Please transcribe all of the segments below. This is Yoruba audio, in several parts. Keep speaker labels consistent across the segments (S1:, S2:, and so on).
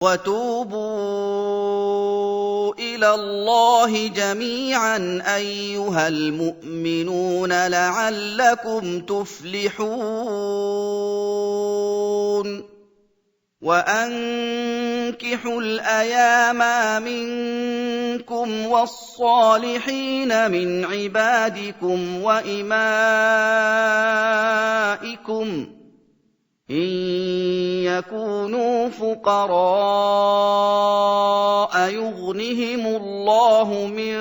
S1: وتوبوا إلى الله جميعا أيها المؤمنون لعلكم تفلحون وأنكحوا الأيام منكم والصالحين من عبادكم وإمائكم إن يكونوا فقراء يغنهم الله من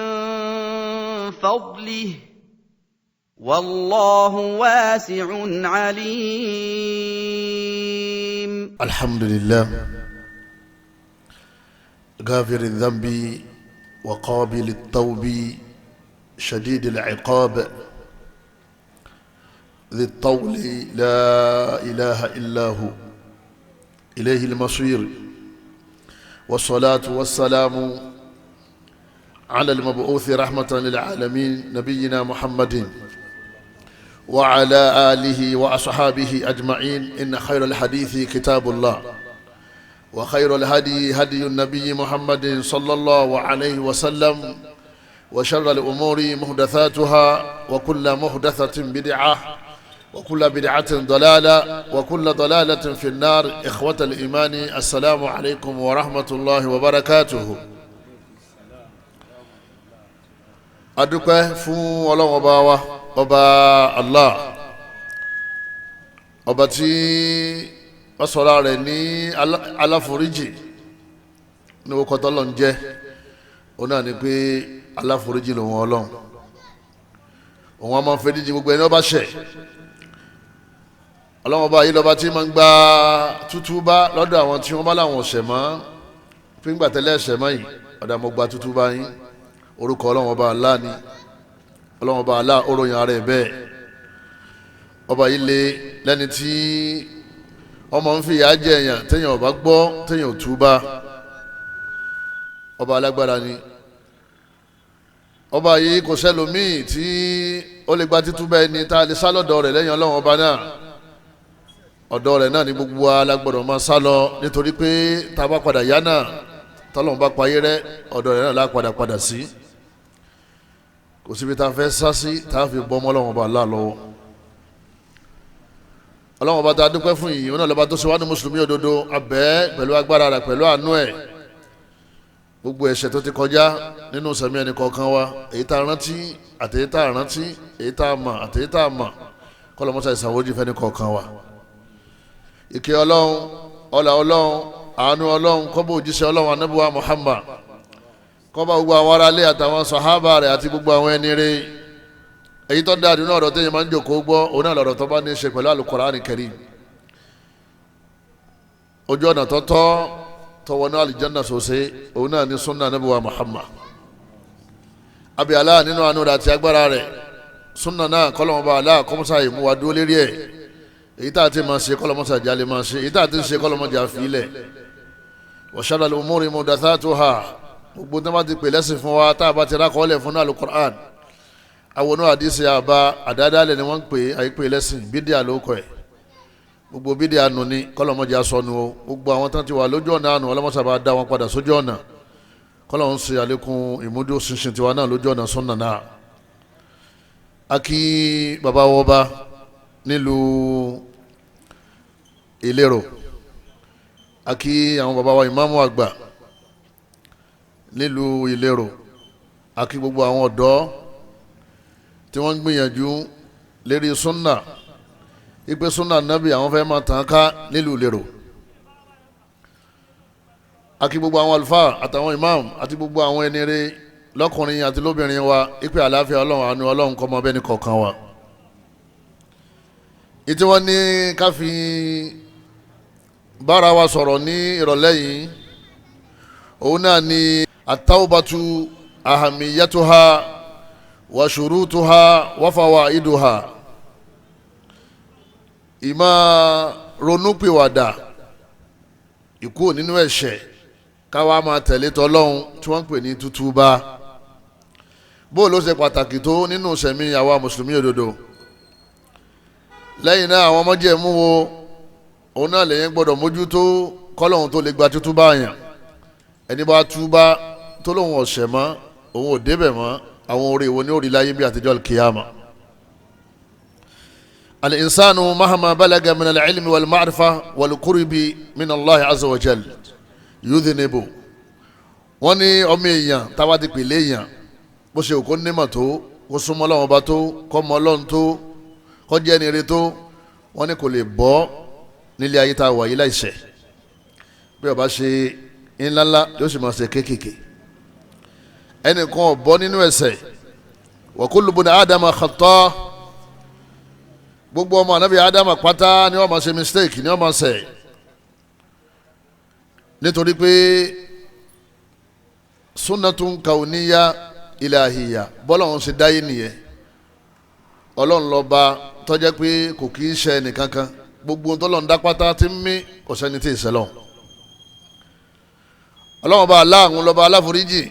S1: فضله والله واسع عليم.
S2: الحمد لله غافر الذنب وقابل التوب شديد العقاب ذي الطول لا إله إلا هو إليه المصير والصلاة والسلام على المبعوث رحمة للعالمين نبينا محمد وعلى آله وأصحابه أجمعين. إن خير الحديث كتاب الله وخير الهدي هدي النبي محمد صلى الله عليه وسلم وشر الأمور محدثاتها وكل محدثة بدعة وكل بدعة ضلالة وكل ضلالة في النار. إخوة الإيمان السلام عليكم ورحمة الله وبركاته. adúpẹ́ fún Ọlọ́run ọba wa ọba Allah ọba tí ó sọra rẹ̀ ní aláforíjì ní orúkọ t'Ọlọ́run jẹ́ òun náà ni pé aláforíjì lòun Ọlọ́run òun a máa ń foríjì gbogbo ẹni ó bá ṣẹ̀. Ọlọ́run ọba yìí lọ́ba tí máa ń gba tútúbá lọ́dọ̀ àwọn tí wọ́n bá láwọn ṣẹ̀ mọ́ fún ìgbà tẹ́lẹ̀ ṣẹ̀ mọ́ yìí ọ̀dà mo gba tútúbá yín. Orúkọ Ọlọ́run ọba Allah ni Ọlọ́run ọba Allah oróyìn ara ẹ̀ bẹ́ẹ̀ ọba yìí lé lẹ́ni tí ọmọ ń fi ìyà jẹ èèyàn téèyàn ọba gbọ́ téèyàn ò túbá. Ọba alágbára ni ọba yìí kò sẹ́lòmíì tí ó lè gba títúbà ẹni tá a lè sá lọ́dọ̀ rẹ̀ lẹ́yìn Ọlọ́run ọba náà. Ọ̀dọ̀ rẹ̀ náà ni gbogbo alágbọ́dọ̀ máa sá lọ nítorí pé tá a bá padà yá náà tọ́lọ́run bá payé rẹ́ ọ̀dọ̀ rẹ̀ náà lá padà sí. Kò síbi tá a fẹ́ sá sí tá a fi bọ́ ọmọ Ọlọ́run ọba Allah lọ́wọ́. Ọlọ́run ọba tá a dúpẹ́ fún yìí òun náà lọ́ba tó ṣe wá ní mùsùlùmí òdodo abẹ́ pẹ̀lú agbára rẹ̀ pẹ̀lú àánú ẹ̀. Gbogbo ẹ̀ṣẹ̀ tó ti kọjá nínú sẹ̀mí ẹnì kọ̀ọ̀kan wa èyí tá a rántí àti èyí tá a rántí èyí tá a mọ̀ àti èyí tá a mọ̀ kọ́lọ́mọ́sá ìsàwójì fẹ́ni kọ̀ọ̀kan wa. Ìkẹ́ Ọlọ́run ọlá Ọlọ́run àánú Ọlọ́run kó bá òjíṣẹ́ Ọlọ́run Ànábì wa Muhammad kó bá gbogbo àwọn aráalé àtàwọn sàhábà rẹ̀ àti gbogbo àwọn ẹni rẹ̀. Èyí tó dáa nínú ọ̀rọ̀ téèyàn máa ń jòkó gbọ́ òun náà lọ̀rọ̀ tó bá ní í ṣe pẹ̀lú Al-Quranic Karim. Ojú ọ̀nà tọ́tọ́ tọwọ́ náà àlìjánnà sòsè òun náà ní sunna Ànábì wa Muhammad. Abi Allah nínú àánú rẹ̀ àti agbára rẹ̀ sunna náà kọ́lọ́mọba Allah kọ́mọ́sá yìí mú wa dúró lérí ẹ̀. Èyí tá a ti máa ṣe kọ́lọ́mọ́sá jalè máa ṣe èyí tá a ti ń ṣe kọ́lọ́mọ́jà fìlẹ̀. Wa sharral umuri muhdathatuha gbogbo tó bá ti pè lẹ́sìn fún wa tá a bá ti rákọ́ọ́lẹ̀ fún náà Al-Qur'an àwọn onú àdìsí àbá àdádálẹ̀ ni wọ́n ń pè àyípè lẹ́sìn bídíà ló kọ́ ẹ̀ gbogbo bídíà nù ní kọ́lọ́mọ́jà sọnù o gbogbo àwọn tán ti wà lójú ọ̀nà àánú ọlọ́mọ́sá bá dá wọn padà sójú ọ̀nà kọ́lọ́mọ́ ń ṣe àlékún ìmúdó ṣinṣin tiwa náà lójú ọ̀nà sunna náà. A kí bàbá wọba nílùú Ìlérò a kí àwọn bàbá wa ìmáàmù àgbà nílùú Ìlérò a kí gbogbo àwọn ọ̀dọ́ tí wọ́n ń gbìyànjú lérí sunna ipe sunna nabi àwọn fẹ́ máa tàn ká nílùú Ìlérò a kí gbogbo àwọn àlùfáà àtàwọn imam àti gbogbo àwọn ẹni rere lọ́kùnrin àti lóbìnrin wa ipe àlàáfíà Ọlọ́run àánú Ọlọ́run kó máa bẹ ní kọ̀ọ̀kan wa. Ìtí wọ́n ní ká fi bára wa sọ̀rọ̀ ní ìrọ̀lẹ́ yìí òun náà ni at-tawbatu ahamiyatuha wa shurutuha wa fawaiduha. Ìmá ronúpìwàdà ìkú nínú ẹ̀ṣẹ̀ káwa máa tẹ̀lé t'Ọlọ́run tí wọ́n ń pè ní tútúbá bó ló ṣe pàtàkì tó nínú sẹ̀mí àwa mùsùlùmí òdodo. Lẹ́yìn náà àwọn májẹ̀mú wo òun náà lèyìn gbọ́dọ̀ mójútó kọ́lọ́hún tó lè gba tútúbá yàn ẹni bá túbá tó lóun ọ̀sẹ̀ mọ́ òun ò débẹ̀ mọ́ àwọn orí ìwọ ní orí láyé bí àtijọ́ al-qiyama. al-insanu mahama balaga min al-ilmi wal-ma'rifa wal-qurbi min Allah azza wa jal yudhinibu. wọ́n ní ọmọ èèyàn táwa ti pèlè èèyàn bó ṣe òkú nímọ̀ tó kó súnmọ́ Ọlọ́run ọba tó kọ́ mọ́ Ọlọ́run tó kọ́ jẹ́ ẹni rere tó wọ́n ní kò lè bọ́ nílé ayé tá a wà yìí láìṣẹ̀ bí ó bá ṣe ńláńlá yóò sì máa ṣe kéékèèké ẹnìkan ò bọ́ nínú ẹ̀ṣẹ̀ wa kullu buni ádámà khata gbogbo ọmọ ànábì ádámà pátá ni wọ́n máa ṣe mistake ni wọ́n máa ṣẹ̀ nítorí pé sunnatun kauniya ilahiya bọ́lá wọn ṣe dáyé nìyẹn ọlọ́run lọ́ba tó jẹ́ pé kò kì í ṣe ẹnìkankan gbogbo tọ́lọ́run dá pátá tí ń mí kò sẹ́ni tí ì ṣẹlọ̀ ọlọ́run ọba aláàrùn lọ́ba aláforíjì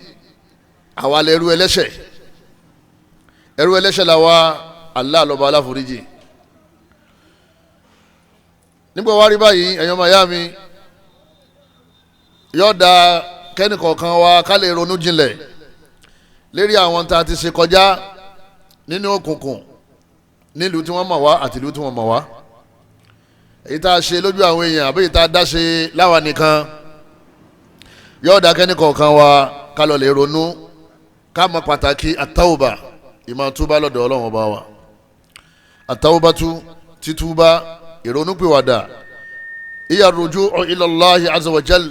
S2: àwa lè ẹrú ẹlẹ́ṣẹ̀ làwa Allah lọ́ba aláforíjì nígbà wá rí báyìí ẹ̀yọ́ màyá mi yóò da kẹ́nìkọ̀ọ̀kan wa ká lè ronú jinlẹ̀ lérí àwọn tá a ti ṣe kọjá nínú òkùnkùn nílùú tí wọ́n mọ̀ wá àti ìlú tí wọ́n mọ̀ wá èyí tá a ṣe lójú àwọn èèyàn àbí èyí tá a dá ṣe láwa nìkan yóò dá kẹ́nìkọ̀ọ̀kan wa ká lọ lè ronú ká mọ̀ pàtàkì àtàwùbà ìmọ̀ túbá lọ́dọ̀ Ọlọ́run ọba wa àtàwùbàtú títúbá ìrònúpìwàdà ìyà ruju'u ila Allahi azza wa jal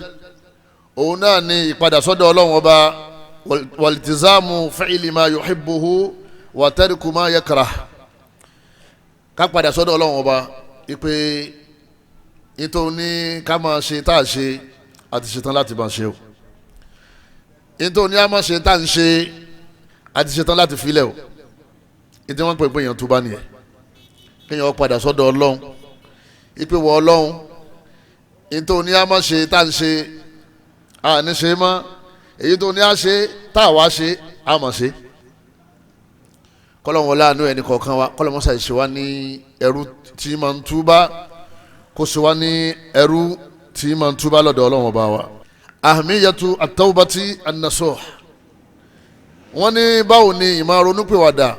S2: òun náà ni ìpadà sọ́dọ̀ Ọlọ́run ọba wàlìtìzámù fi'li ma yuhibbuhu wa tarku ma yakrah ká padà sọ́dọ̀ Ọlọ́run ọba ipe nítorí ní ká máa ṣe tá a ṣe àti ṣetán láti máa ṣe o nítorí ní a máa ṣe tá a ń ṣe àti ṣetán láti filẹ̀ o nítorí wọ́n pè pé èèyàn túbá nìyẹn kéèyàn padà sọ́dọ̀ Ọlọ́run ipe wọ Ọlọ́run nítorí ní a máa ṣe tá a ń ṣe àní ṣe mọ́ èyí tó ní a ṣe tá a wá ṣe a mọ̀ ṣe kọ́lọ́wọ́n láàánú ẹni kọ̀ọ̀kan wa kọ́lọ́wọ́n ṣàì ṣe wá ní ẹrú tí máa ń túbá kó ṣe wá ní ẹrú tí máa ń túbá lọ́dọ̀ Ọlọ́run ọba wa. ahmiyatu at-tawbati an-nasuh wọ́n ní báwo ni ìmọ̀ ronúpìwàdà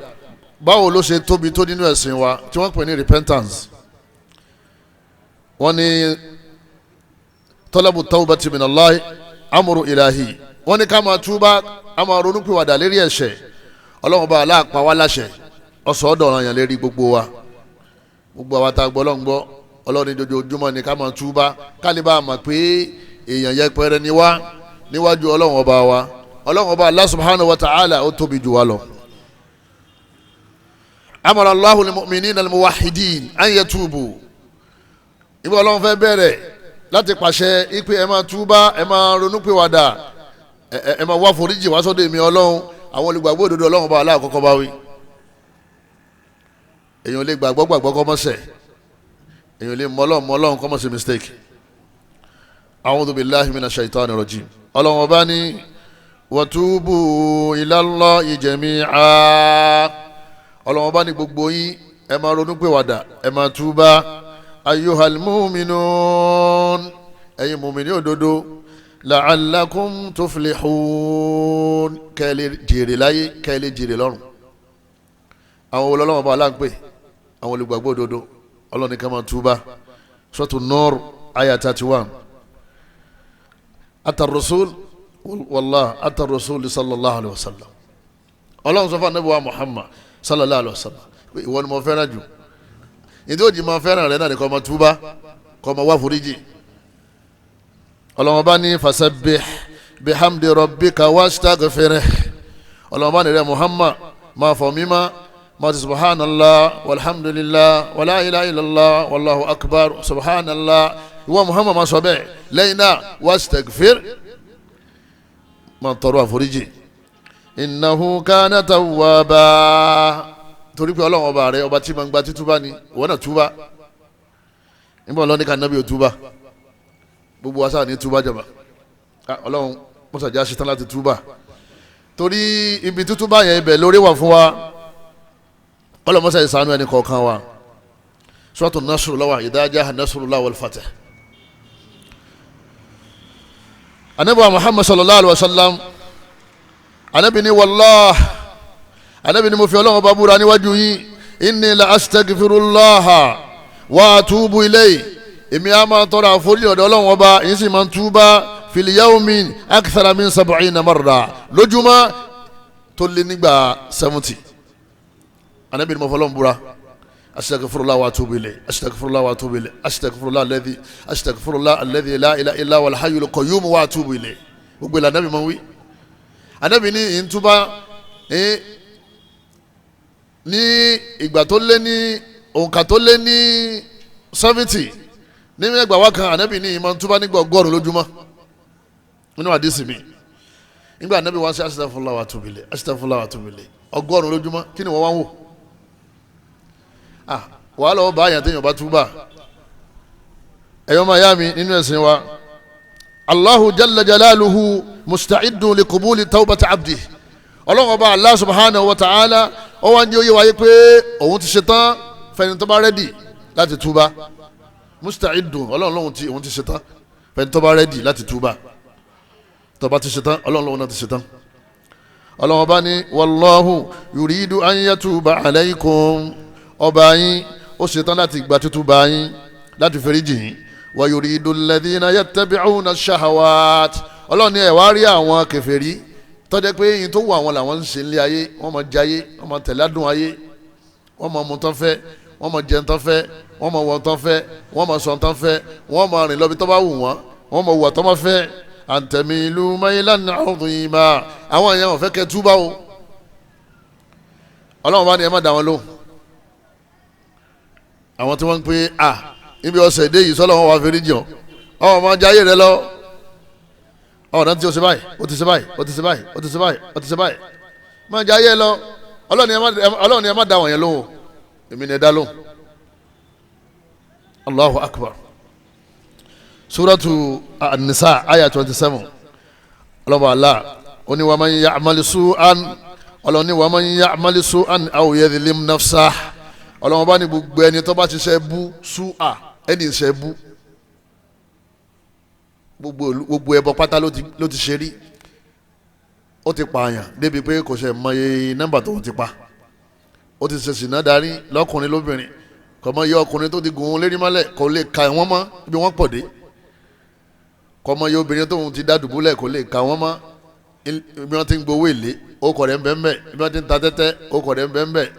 S2: báwo ló ṣe tóbi tó nínú ẹ̀sìn wa tí wọ́n pè ní repentance wọ́n ní talabu tawbati min Allah amuru ilahi wọ́n ní ká máa túbá a máa ronúpìwàdà lérí ẹ̀ṣẹ̀ Ọlọ́run bá aláàpá wá láṣẹ ọ̀sọ̀ ọ̀dọ̀ ọ̀ràn yàn lérí gbogbo wa gbogbo àwa tá a gbọ́ Ọlọ́run gbọ́ Ọlọ́run ní ojoojúmọ́ ni ká máa túbá kálíbà mọ̀ pé èèyàn yẹpẹrẹ ni wá níwájú Ọlọ́run ọba wa Ọlọ́run ọba Allah subhanahu wa ta'ala ó tóbi jù wá lọ. amara Allahu lil-mu'minina al-muwahhidin an yatubu ìgbà Ọlọ́run fẹ́ bẹ̀rẹ̀ láti pàṣẹ ipe ẹ máa túbá ẹ máa ronúpìwàdà ẹ máa wá foríjì wá sọ́dọ̀ èmi Ọlọ́run àwọn olùgbàgbọ́ òdodo Ọlọ́run bá aláàkọ́kọ́ bá wí èèyàn lè gbàgbọ́ kọ́ mọ́ ṣẹ̀ èèyàn lè mọ Ọlọ́run kọ́ mọ́ ṣe mistake a'udhu billahi minash shaitani rajim Ọlọ́run ọba ní watubu ilallahi jami'a Ọlọ́run ọba ní gbogbo yín ẹ máa ronúpìwàdà ẹ máa túbá ayyuhal mu'minun ẹ̀yin mùmínì òdodo la'allakum tuflihun kẹ́lẹ́ jèrè láyé kẹ́lẹ́ jèrè lọ́run àwọn olólùwọ̀n bá aláǹpẹ̀ àwọn olùgbàgbọ́ òdodo Ọlọ́run ní ká máa túbá Suratu Nur aya 31 atar-rasul wallah atar-rasul sallallahu alayhi wa sallam Ọlọ́run sọ fún Ànábì wa Muhammad sallallahu alayhi wa sallam ìwọ ni mo fẹ́ràn jù ìdí òjì máa fẹ́ràn rẹ̀ náà ní kó máa túbá kó máa wá foríjì Ọlọ́run bá ní fasabbih bihamdi rabbika wastaghfirih Ọlọ́run bá ní rẹ̀ Muhammad máa fọ̀ mímá máa ti subhanallah walhamdulillah wala ilaha illallah wallahu akbar subhanallah ìwọ Muhammad máa sọ bẹ́ẹ̀ lẹ́yìn náà wastaghfir máa tọrọ àforíjì innahu kana tawwaba torí pé Ọlọ́run ọba rẹ̀ ọba tí máa ń gba títúbá ni ìwọ náà túbá nígbà Ọlọ́run ní ká nábì ò túbá gbogbo wa sáà ní túbá jàmbá Ọlọ́run mọ́sàájá ṣetán láti túbá torí ibi tútúbá yẹn ibẹ̀ lórí wà fún wa Ọlọ́run mọ́sàájá ìsànú ẹni kọ̀ọ̀kan wa Suratu Nasr lọ́wọ́ idha jaa nasrullahi wal fath anabi wa Muhammad sallallahu alaihi wasallam anabi ni wallah anabi ni mo fi Ọlọ́run bá búra níwájú yín inni la astaghfirullah wa atubu ilayhi èmi á máa tọrọ àforíjì ọ̀dọ̀ Ọlọ́run ọba yín sì máa túbá fil yawmin akthara min 70 marra lójúmọ́ tó lé nígbà 70 anabi ni mo fi Ọlọ́run búra astaghfirullah wa atubu ilayhi astaghfirullah wa atubu ilayhi astaghfirullah alladhi la ilaha illa huwal hayyul qayyum wa atubu ilayhi gbogbo ìlànà anabi máa wí anabi ní ìtúbá ní ìgbà tó lé ní òǹkà tó lé ní 70 nínú ẹgbàá wa kan anabi ní ìmọ̀ túbá nígbà 100 lójúmọ́ nínú àdìsí mi nígbà anabi wá sí astaghfirullah wa atubu ilayhi astaghfirullah wa atubu ilayhi 100 lójúmọ́ kí ni wọ́n wá ń wò wàá lọ́wọ́ bá àyàn téèyàn bá túbà ẹ̀yọ́ máa yá mi nínú ẹ̀sìn wa Allahu jalla jalaluhu musta'idun li qubuli tawbati abdi ọlọ́run ọba Allah subhanahu wa ta'ala ó wá ń jẹ́ oyé wáyé pé òun ti ṣetán fẹ́ni tó bá rẹ́dì láti túbà musta'idun ọlọ́run òun ti ṣetán fẹ́ni tó bá rẹ́dì láti túbà tó bá ti ṣetán ọlọ́run náà ti ṣetán ọlọ́run ọba ní wallahu yuridu an yatuba alaykum ọba yín ó ṣetán láti gba tútúbà yín láti foríjì yín wa yuridu alladhina yattabi'una ash-shahawat ọlọ́run ní ẹ̀ wá rí àwọn kèfèrí tó jẹ́ pé yín tó wù àwọn làwọn ń ṣe nílé ayé wọ́n máa jayé wọ́n máa tẹ̀lé adùn ayé wọ́n máa mú tán fẹ́ wọ́n máa jẹun tán fẹ́ wọ́n máa wọ̀ tán fẹ́ wọ́n máa sọ tán fẹ́ wọ́n máa rìn lọ bí tó bá wù wọ́n wọ́n máa wà tó máa fẹ́ antamilu maylan 'azima àwọn èèyàn ò fẹ́ kẹ́ túbà o ọlọ́run bá ní ẹ má dá wọn lóhùn àwọn tí wọ́n ń pè ibi ọ̀sẹ̀ èdè yìí sọ́lọ́ wọn wà fèrè jọ ọmọ máa jayé rẹ lọ ọ̀nà tí o ṣe báyìí o ti ṣe báyìí o ti ṣe báyìí o ti ṣe báyìí o ti ṣe báyìí máa jayé lọ ọlọ́run ni ẹ má da wọ̀nyẹn lóhùn èmi ni ẹ dá lóhùn Allahu akbar suratu an-nisa aya 27 ọlọ́ba Allah oní wa man ya'mal su'an ọlọ́run ni wa man ya'mal su'an aw yadhlim nafsah ọlọ́run bá ní gbogbo ẹni tó bá ti ṣe bú su'a ẹni ṣe bú gbogbo ẹbọ pátá ló ti ṣe rí ó ti pààyàn débi pé kò ṣe mọye nọ́mbà tó ti pa ó ti ṣe ṣìnà darí lọ́kùnrin lóbìnrin kò mọ iye ọkùnrin tó ti gùn ún lérí mọ́lẹ̀ kò lè ka wọ́n mọ́ ibi wọ́n pọ̀ dé kò mọ iye obìnrin tó ti dá dùbúlẹ̀ kò lè ka wọ́n mọ́ ibi wọ́n ti ń gbowó èlé ó kọ̀ rẹ̀ ń bẹ́ẹ̀ bẹ́ẹ̀ ibi wọ́n ti ń ta tẹ́tẹ́ ó kọ̀ rẹ̀ ń bẹ́ẹ̀ bẹ́ẹ̀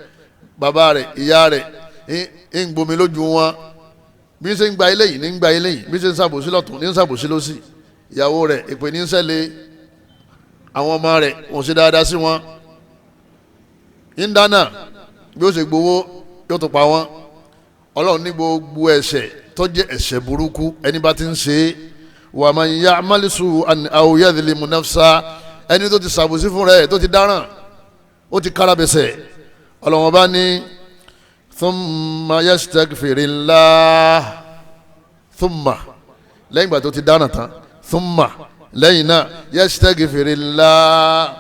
S2: bàbá rẹ̀ ìyá rẹ̀ ń gbomi lójú wọn bí ṣe ń gba ilé yìí ní ń gba ilé yìí bí ṣe ń ṣàbòsí lọ́tún ní ń ṣàbòsí lọ́sì ìyàwó rẹ̀ ìpè ní ń ṣẹlẹ̀ àwọn ọmọ rẹ̀ wọ́n ṣe dáadáa sí wọn ń dáná bí ó ṣe gbowó yóò tó pa wọn ọlọ́run ní gbogbo ẹ̀ṣẹ̀ tó jẹ́ ẹ̀ṣẹ̀ burúkú ẹni bá ti ń ṣe é wa man ya'mal su'an aw yadhlim nafsa ẹni tó ti ṣàbòsí fún rẹ̀ tó ti dáràn ó ti kárabẹ̀sẹ̀ ọlọ́run bá ní thumma yastaghfirillah thumma lẹ́yìn ìgbà tó ti dáná tán thumma lẹ́yìn náà yastaghfirillah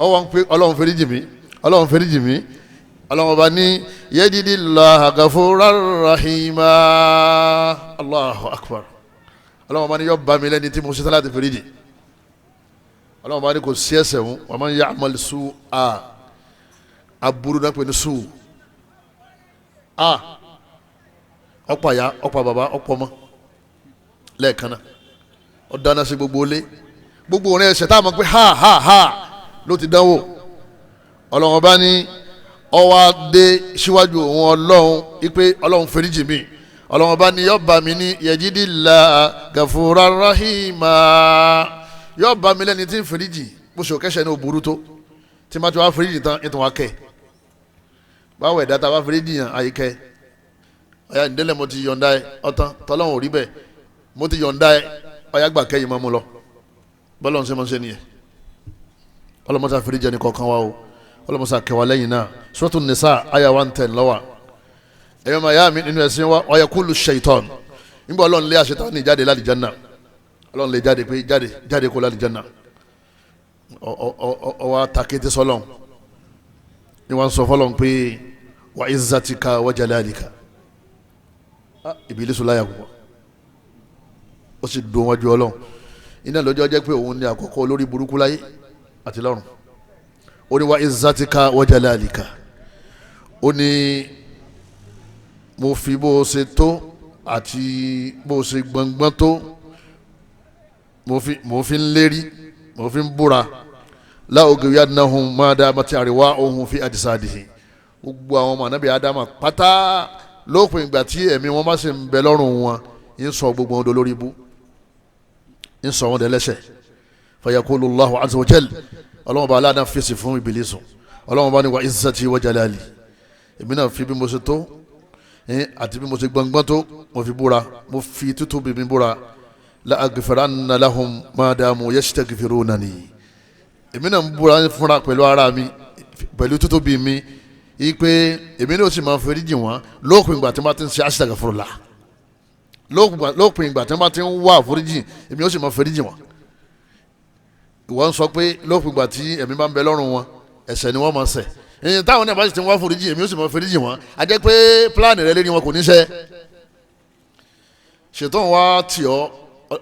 S2: ọwọ́n pé ọlọ́run foríjì mí ọlọ́run foríjì mí ọlọ́run bá ní yajidillaha ghafurar rahima Allahu akbar ọlọ́run bá ní yọ bá mi lẹ́ni tí mo ṣe tán láti foríjì ọlọ́run bá ní kò sí ẹ̀ṣẹ̀ wọn wa man ya'mal su'a aburú náà pè ní sùn ọ̀pọ̀ àyà ọ̀pọ̀ bàbá ọ̀pọ̀ ọmọ lẹ́ẹ̀kan náà ó dáná sí gbogbo ilé gbogbo òun ẹ̀ṣẹ̀ tá a mọ̀ pé ha ló ti dánwò ọlọ́run bá ní ọwọ́ dé síwájú òun ọlọ́run ipe ọlọ́run foríjì mi ọlọ́run bá ní yọ́ọ́ bá mi ní yajidillaha gafurar rahima yọ́ọ́ bá mi lẹ́ni tí ń foríjì bó ṣe òkẹ́ṣẹ́ ní òbúrú tó tí má ti wá foríjì tán ètò wa kẹ́ báwo ẹ̀dá tá a bá foríjì yàn àyíkẹ́ ọ̀yà ìdílé mo ti yọ̀ǹda ẹ ọ̀tán tọ́lọ́run ò rí bẹ́ẹ̀ mo ti yọ̀ǹda ẹ ọ̀yà gbà kẹ́yìn máa mú lọ bọ́lọ̀ ń ṣe máa ń ṣe nìyẹn ọlọ́mọta foríjì ẹni kọ̀ọ̀kan wa o ọlọ́mọta kẹwàá lẹ́yìn náà Suratun Nisa aya 110 lọ́wọ́ ẹ̀yọ́ máa yá mi nínú ẹ̀sìn wa ọ̀yà kúlù ṣèitán nígbà ọlọ́run lé àṣetánì jáde láti Jánnà ọlọ́run lè jáde pé jáde kó láti Jánnà ọwọ́ takété sọlọ́n ni wọ́n sọ fọlọ́n pé wa izzatika wa jalalika Ìbílísù láyà púpọ̀ ó sì dùn wájú ọlọ́run iná lọ́jọ́ jẹ́ pé òun ní àkọ́kọ́ olórí burúkú láyé àti lọ́run. Ó ní wa izzatika wa jalalika, ó ní mo fi bó o ṣe tó àti bó o ṣe gbọ̀ngbọ́n tó mo fi ń lérí mo fi ń búra la ughwiyannahum ma damat arwahum fi ajsadihi, gbogbo àwọn ọmọ anábì ádámà pátá lópin ìgbà tí ẹ̀mí wọn bá sì ń bẹ lọ́rùn wọn ń sọ gbogbo wọn dolórí ibú, ń sọ wọn dẹlẹ́ṣẹ̀. Fayaqulu Allahu azza wa jal, ọlọ́wọ́n bá aláàdá fèsì fún Ìbílísù, ọlọ́wọ́n bá ní wa izzati wa jalali, èmi náà fi bí mo ṣe tó àti bí mo ṣe gbọ̀ngbọ́n tó mo fi búra, mo fi tútù bí mi búra, la aghfiranna lahum ma damu yastaghfirunani, èmi náà ń búra fúnra pẹ̀lú ara mi pẹ̀lú tútù bí mi ipe èmi náà sì máa fẹ́rí jì wọ́n lópin ìgbà tí wọ́n bá ti ń ṣe astaghfirullah, lópin ìgbà tí wọ́n bá ti ń wá àforíjì èmi náà sì máa fẹ́rí jì wọ́n. Ìwọ ń sọ pé lópin ìgbà tí ẹ̀mí bá ń bẹ lọ́rùn wọn ẹ̀ṣẹ̀ ni wọ́n máa ṣẹ̀, èyí táwọn náà bá sì ti ń wá àforíjì èmi náà sì máa fẹ́rí jì wọ́n, a jẹ́ pé pílánì rẹ lérí wọn kò ní ṣẹ. Ṣètò wa tì ọ́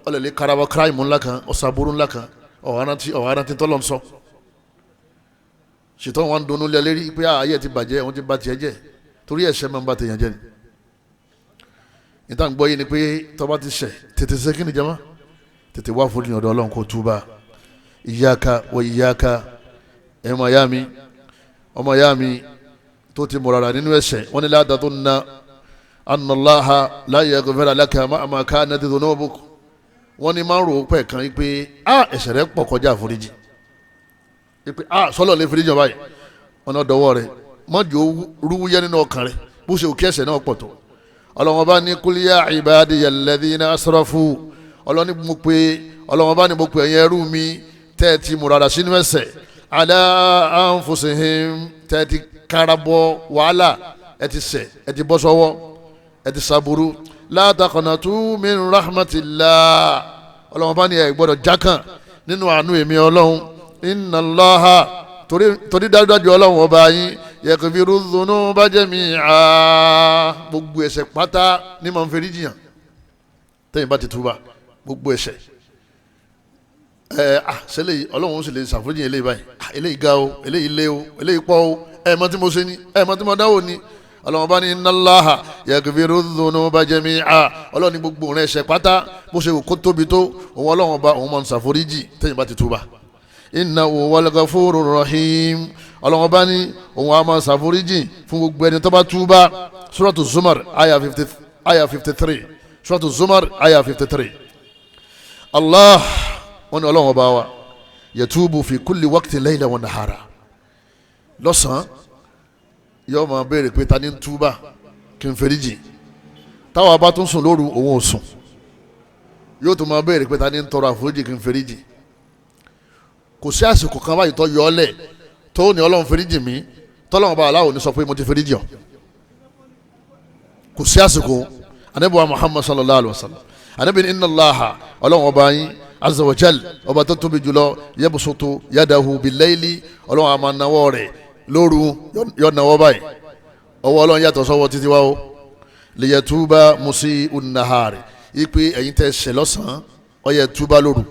S2: ọlẹ́lẹ́ karaba kíráìmù ńlá kan ọ̀sàbúrú ńlá kan ọ̀hánà tí tọ́lọ́ ń sọ. Ṣètò wọn ń dunnú lé lérí pé ayé ti bàjẹ́ òun ti bá tiẹ̀ jẹ́ torí ẹ̀ṣẹ̀ máa ń bá tèèyàn jẹ́ ni. níta ń gbọ́ yìí ni pé tó bá ti ṣẹ̀ tètè ṣe kí ni jama tètè wá forí ọ̀dọ̀ Ọlọ́run kó túbà. Iyyaka wa iyyaka, ọmọ ya mi tó ti mọ̀rara nínú ẹ̀ṣẹ̀ wọ́n ní la tadunna anna Allaha la yaghfira laka ma kanat dhunubuk, wọ́n ní máa ń rò ó pẹ̀ kan pé ẹ̀ṣẹ̀ rẹ̀ pọ̀ kọjá àforíjì pé sọ́lọ̀ lè foríjì ọba yìí, ọ̀nà dọ̀wọ́ rẹ̀ mọ́jọ́ rúwúyẹ́ nínú ọkàn rẹ̀ bó ṣe òkè ẹ̀ṣẹ̀ náà pọ̀ tó. Ọlọ́run bá ní kul ya ibadiya alladhina asrafu, Ọlọ́run bá ní mo pè ẹ̀yin ẹrú mi tẹ́ ti múrara sínú ẹ̀ṣẹ̀ ala anfusihim, tẹ́ ti karabọ wàhálà ẹ ti ṣẹ̀ ẹ ti bọ́ sọ́wọ́ ẹ ti sàbúrú, la taqnatu min rahmatillah, Ọlọ́run bá ní ẹ gbọ́dọ̀ jákàn nínú àánú èmi Ọlọ́run, inna Allaha torí dájúdájú Ọlọ́run ọba yín yaghfiru dhunuba jami'a, gbogbo ẹ̀ṣẹ̀ pátá ní máa ń fẹ́rí jìyàn tẹ́yìn bá ti túbà gbogbo ẹ̀ṣẹ̀. Sẹ́lẹ̀ Ọlọ́run sì lè ṣàforíjì eléyìí báyìí, eléyìí ga o eléyìí lé o eléyìí pọ̀ o mọ́ tí mo ṣe ni mọ́ tí mo dáwọ́ ni. Ọlọ́run bá ní inna Allaha yaghfiru dhunuba jami'a, Ọlọ́run ní gbogbo rẹ̀ ẹ̀ṣẹ̀ pátá bó ṣe kó tóbi tó òun Ọlọ́run ọba òun máa ń ṣàforíjì tẹ́yìn bá ti túbà. Innahu wal ghafurur rahim, Ọlọ́run bá ní òun á máa ṣàforíjì fún gbogbo ẹni tó bá túbà. Suratu Zumar aya 53, Suratu Zumar aya 53. Allah wọ́n ní Ọlọ́run ọba wa yatubu fi kulli waqtin layla wa nahara, lọ́sàn-án yóò máa béèrè pé ta ni ń túbà kí n fẹ́ríjì, táwa bá tún sùn lóru òun ò sùn yóò tún máa béèrè pé ta ni ń tọrọ àforíjì kí n fẹ́ríjì. Kò sí àsìkò kan báyìí tó yọ ọ́ lẹ̀ tó ní Ọlọ́run fẹ́ríjì mí tọ́lọ́run ọba aláwọ̀ ní sọ pé mo ti fẹ́ríjì ọ́. Kò sí àsìkò. Ànábì wa Muhammad sallallahu alayhi wa sallam, Ànábì ní inna Allaha, Ọlọ́run ọba yín azza wa jal ọba tó tóbi jùlọ yabsutu yadahu bil-layli, Ọlọ́run a máa nawọ́ rẹ̀ lóru yọ nawọ́ báyìí, ọwọ́ Ọlọ́run yàtọ̀ sọ́wọ́ títí wá o. Liyatuba musi'un nahari, ipe ẹ̀yin tẹ́ ṣẹ̀ lọ́sàn-án ó yẹ túbà lóru,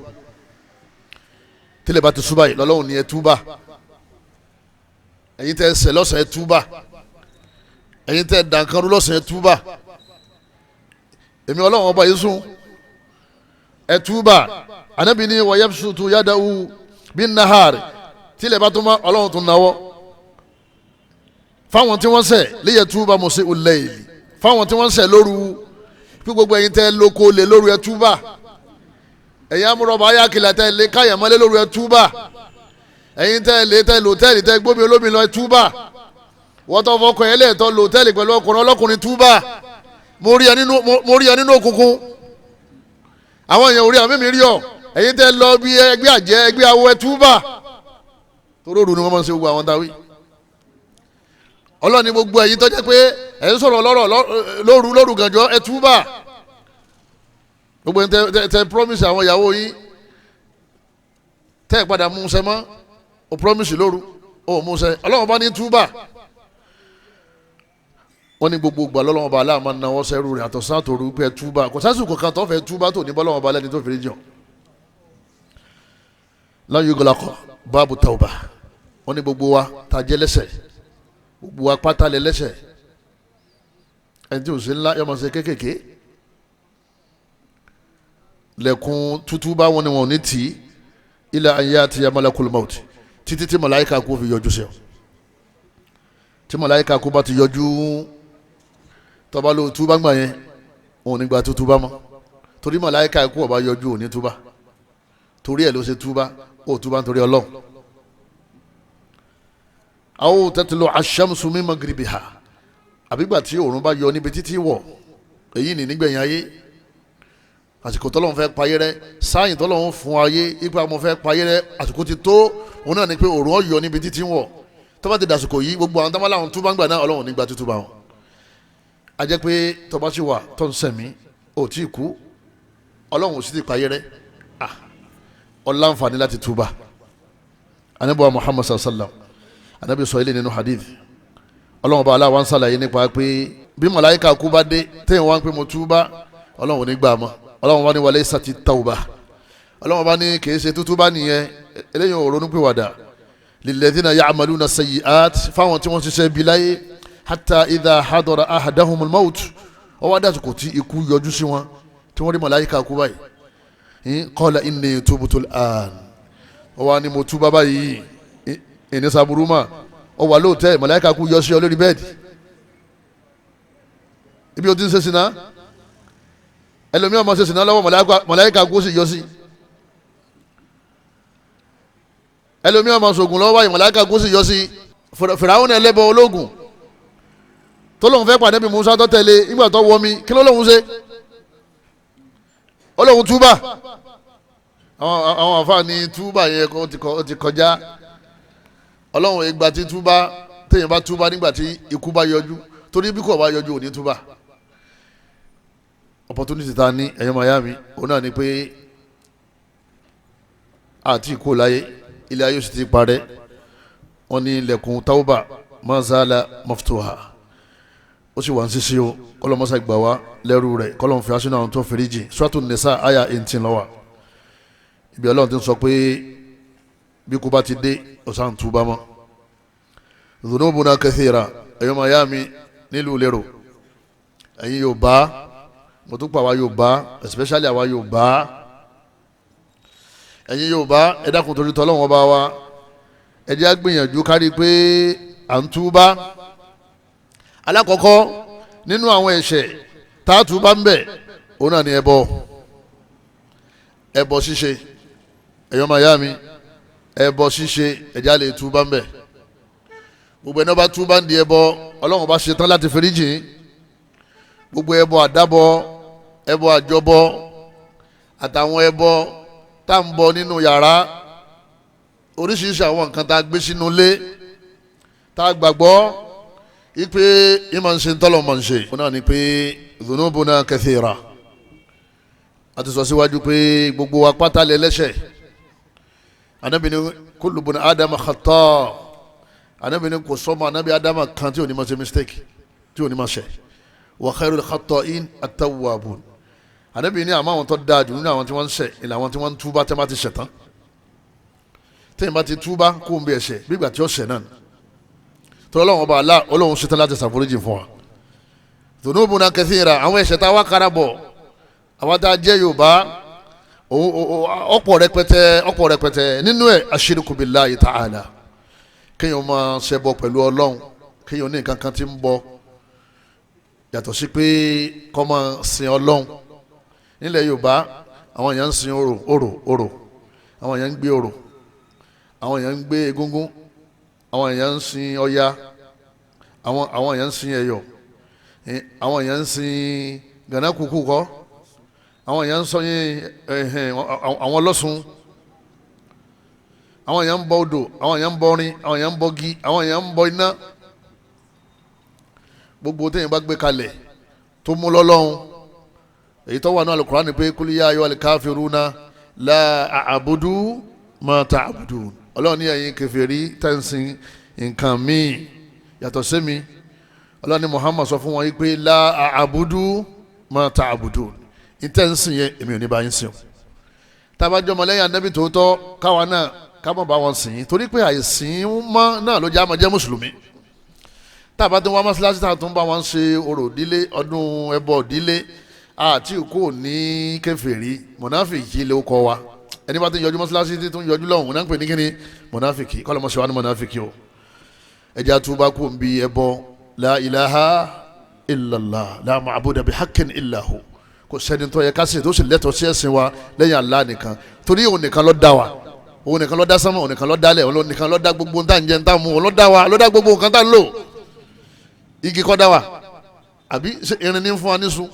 S2: tílẹ̀ bá ti súbà yìí lọ́lọ́run ní ẹ túbà. Ẹ̀yin tẹ́ ṣẹ̀ lọ́sàn-án ẹ túbà, ẹ̀yin tẹ́ dànkanrú lọ́sàn-án ẹ túbà. Èmi Ọlọ́run ọba yìí sùn ẹ túbà. Ànábì ní wa yabsutu yadahu bin-nahari, tílẹ̀ bá tó má Ọlọ́run tó náwọ́ fáwọn tí wọ́n ṣẹ̀ liyatuba musi'ul layli, fáwọn tí wọ́n ṣẹ̀ lóru, pé gbogbo ẹ̀yin tẹ́ lóko lè lóru ẹ túbà, ẹ̀yin amúrọ̀bà ayákìlá tẹ́ lé káyàmọ́lé lóru ẹ túbà, ẹ̀yin tẹ́ lé tẹ́ lòtẹ́ẹ̀lì tẹ́ gbómi olómi lọ ẹ túbà, wọ́n tó fọkàn ẹ̀ lẹ́ẹ̀tọ́ lòtẹ́ẹ̀lì pẹ̀lú ọlọ́kùnrin túbà. Mo rí ẹ nínú òkùnkùn, àwọn èèyàn orí àmì mi rí ọ, ẹ̀yin tẹ́ lọ bí ẹgbẹ́ àjẹ́ ẹgbẹ́ awo ẹ túbà, toróòrù ni wọ́n máa ń ṣe gbogbo àwọn dáwí. Ọlọ́ni gbogbo ẹ̀yin tó jẹ́ pé ẹ̀yin sọ̀rọ̀ lọ́rọ̀ lóru gànjọ́ ẹ túbà. Gbogbo ẹ̀yin tẹ́ promise àwọn ìyàwó yín tẹ́ ẹ̀ padà mú ṣẹ mọ́, o promise lóru o mú ṣẹ, Ọlọ́run bá ní túbà. Wọ́n ní gbogbo ìgbà lọ́lọ́wọ́n bá aláàmà náwó sẹ́rù rẹ̀ àtọ̀sán àtòrú pé túbà, kò sásìkò kan tó fẹ́ túbà tó ní bọ́lọ́wọ́n bá lẹ́ni tó fèrè jọ. la yughlaqu báàbù tawba wọ́n ní gbogbo wa tá jẹ́ lẹ́ṣẹ̀ gbogbo wa pátá lẹ lẹ́ṣẹ̀ ẹni tí ò sí ńlá yọmọ sí kéékèèké lẹ́kùn tútúbá wọn ni wọn ò ní tì í ila an ya'tiya malakul maut títí tí màláíkà kú fi yọjú sí ọ tí màláíkà kú bá ti yọjú tọba ló túbá gbà yẹn òun nígbà tó túbá mọ́ torí màláíkà kú ọba yọjú òní túbá torí ẹ̀ ló ṣe túbá ó túbá nítorí Ọlọ́run. aw tatlu ash-shamsu min maghribiha àbígbà tí òòrùn bá yọ níbi títí wọ̀ èyí ní nígbẹ̀yìn ayé àsìkò tọ́lọ́run fẹ́ payé rẹ sáyìn tọ́lọ́run fún ayé ipa mo fẹ́ payé rẹ àsìkò ti tó òun náà ni pé òòrùn ọ̀yọ́ níbi títí wọ̀ tó bá ti dàsìkò yìí gbogbo àwọn tọ́mọ́ làwọn túbá ń gbà náà Ọlọ́run nígbà tútù bá wọn. a jẹ́ pé tọba ti wà tó ń sẹ̀mí ò tí ì kú Ọlọ́run ò sì ti payé rẹ ọlá àǹfààní láti túbà. anábọ̀ Muhammad sallam anábì sọ ilé nínú hadith Ọlọ́run bá aláwa ń sàlàyé nípa pé bí màláíkà kú bá dé téèyàn wá ń pé mo túbà Ọlọ́run ò ní gbà mọ́ Ọlọ́run bá ní wàlẹ́ sàtì tawba Ọlọ́run bá ní kìí ṣe tútúbà nìyẹn eléyìí ò ronú pìwàdà lilladhina ya'maluna sayyi'at fáwọn tí wọ́n ṣiṣẹ́ bí láyé hatta idha hadara ahadahumul maut ó wá dàsìkò tí ikú yọjú sí wọn tí wọ́n rí màláíkà kú báyìí qala inni tubtu al-an ó wá ní mo túbà báyìí ìní sàbúrúmà ó wà lóòótẹ́ màláíkà kú yọ sí ọ lórí bẹ́ẹ̀dì ibi o ti ń ṣe sinna ẹlòmíràn máa ṣe sinna lọ́wọ́ màláíkà kú sì yọ sí ẹlòmíràn máa ṣògùn lọ́wọ́ báyìí màláíkà kú sì yọ sí Fìràwọn ẹlẹ́bọ ológun tó lóun fẹ́ pàdé bí Musa tó tẹ̀lé nígbà tó wọ́ mi kí ló lóun ṣe ó lóun túbà àwọn àǹfààní túbà yẹn ó ti kọjá Ọlọ́run ìgbà tí túbà téèyàn bá túbà nígbà tí ikú bá yọjú torí bí kò bá yọjú ò ní túbà opportunity ta ní ẹ̀yọ́ miami òun náà ni pé àti ìkó láyé ilé ayé sì ti parẹ́ wọ́n ní ilẹ̀kùn tauba mazala maftuha ó sì wà ń sísí o kọ́lọ́mọ́sá gbà wá lẹ́rú rẹ̀ kọ́lọ́mọ́ fi aṣọ náà tó fèrèjì Suratun Nisa aya 18 lọ́wọ́ ibi Ọlọ́run ti sọ pé bí kú bá ti dé ọ̀sán túbá mọ́ dhunubuna kathira ẹ̀yọ́ miami nílùú lérò ẹ̀yin yóò bá mo tún pa àwa Yorùbá especially àwa Yorùbá ẹ̀yin Yorùbá ẹ dákun torí tọ́lọ́wọ́n bá wa ẹ jẹ́ á gbìyànjú kárí pé à ń túbá alákọ̀ọ́kọ́ nínú àwọn ẹ̀ṣẹ̀ tá a túbá ń bẹ̀ òun náà ni ẹbọ ṣíṣe ẹ̀yọ́ miami ẹbọ ṣíṣe ẹ̀já lè túbá ń bẹ̀ gbogbo ẹni bá túbá ń di ẹbọ Ọlọ́run bá ṣe tán láti foríjì gbogbo ẹbọ àdábọ ẹbọ àjọbọ àtàwọn ẹbọ tá ń bọ nínú yàrá oríṣiríṣi àwọn nǹkan tá a gbé sínú ilé tá a gbàgbọ́ ipe ìmọ̀ ń ṣe ń tọ́lọ̀ mọ̀ ń ṣe. wọn náà ni pé dhunubuna kathira a ti sọ síwájú pé gbogbo wa pátá lè lẹ́ṣẹ̀ Ànábì ní kullu buni Adama khata Ànábì ní kò sọ́mọ Ànábì Adama kan tí ò ní ma ṣe mistake tí ò ní ma ṣe wa khairul khata'in at-tawwabun Ànábì ní àmọ́ àwọn tó dáa jù nínú àwọn tí wọ́n ń ṣẹ̀ ìlà àwọn tí wọ́n ń túbá tẹ́ bá ti ṣẹ̀ tán tẹ́yìn bá ti túbá kó ń bí ẹ̀ṣẹ̀ bí ìgbà tí ó ṣẹ̀ náà tó Ọlọ́run ọba Allah Ọlọ́run ṣetán láti ṣàforíjì fún wa dhunubuna kathira àwọn ẹ̀ṣẹ̀ tá a wá kára bọ̀ àwọn tá a jẹ́ Yorùbá ọ̀pọ̀ rẹpẹtẹ nínú ẹ̀ ashirku billahi ta'ala kéèyàn máa ṣẹbọ pẹ̀lú Ọlọ́run kéèyàn ní nǹkan kan tí ń bọ yàtọ̀ sí pé kó máa sin Ọlọ́run nílẹ̀ Yorùbá àwọn èèyàn ń sin orò àwọn èèyàn ń gbé orò àwọn èèyàn ń gbé egúngún àwọn èèyàn ń sin Ọya àwọn èèyàn ń sin ẹyọ àwọn èèyàn ń sin gànákùkù kọ́ àwọn èèyàn ń sọ àwọn ọlọ́sùn àwọn èèyàn ń bọ odò àwọn èèyàn ń bọ orin àwọn èèyàn ń bọ gi àwọn èèyàn ń bọ iná gbogbo téèyàn bá gbé kalẹ̀ tó mú lọ́lọ́run èyí tó wà ní Al-Qur'ani pé kul ya ayyuhal kafiruna la a'budu ma ta'budun Ọlọ́run ní ẹ̀yin kèfèrí tẹ̀sìn nǹkan míì yàtọ̀ sí mi Ọlọ́run ní Muhammad sọ fún wọn pé la a'budu ma ta'budun ìtẹ̀sìn yẹn èmi ò ní bá yín sìn tábàjọ́ ọmọlẹ́yìn Ànábì tòótọ́ káwa náà ká má bá wọn sìn torí pé àìsìn mọ́ náà ló jẹ́ àmọ́ jẹ́ mùsùlùmí. tábà tó wá mọ́sálásí tá a tún bá wọn ṣe orò ìdílé ọdún ẹbọ ìdílé àti kò ní kèfèrí mọ̀náfìkì ló kọ́ wa ẹni bá ti yọjú mọ́sálásí tí tún yọjú lọ́hùn náà ń pè ní kíni mọ̀náfìkì kọ́ lọ́mọ ṣe wá ní mọ̀náfìkì o. ẹja túbá kú bí ẹbọ la ilaha illallah la ma'buda bihaqqin illa hu kò sẹ́ni tó yẹ ká sìn tó sì lẹ́tọ̀ọ́ sí ẹ̀sìn wa lẹ́yìn Allah nìkan torí òun nìkan ló dá wa òun nìkan ló dá sánmọ̀ òun nìkan ló dálẹ̀ òun nìkan ló dá gbogbo nǹkan jẹ nǹkan mu òun ló dá wa ló dá gbogbo nǹkan tá ń lò igi kọ́ dá wa àbí ṣe irin ní fún wa níṣu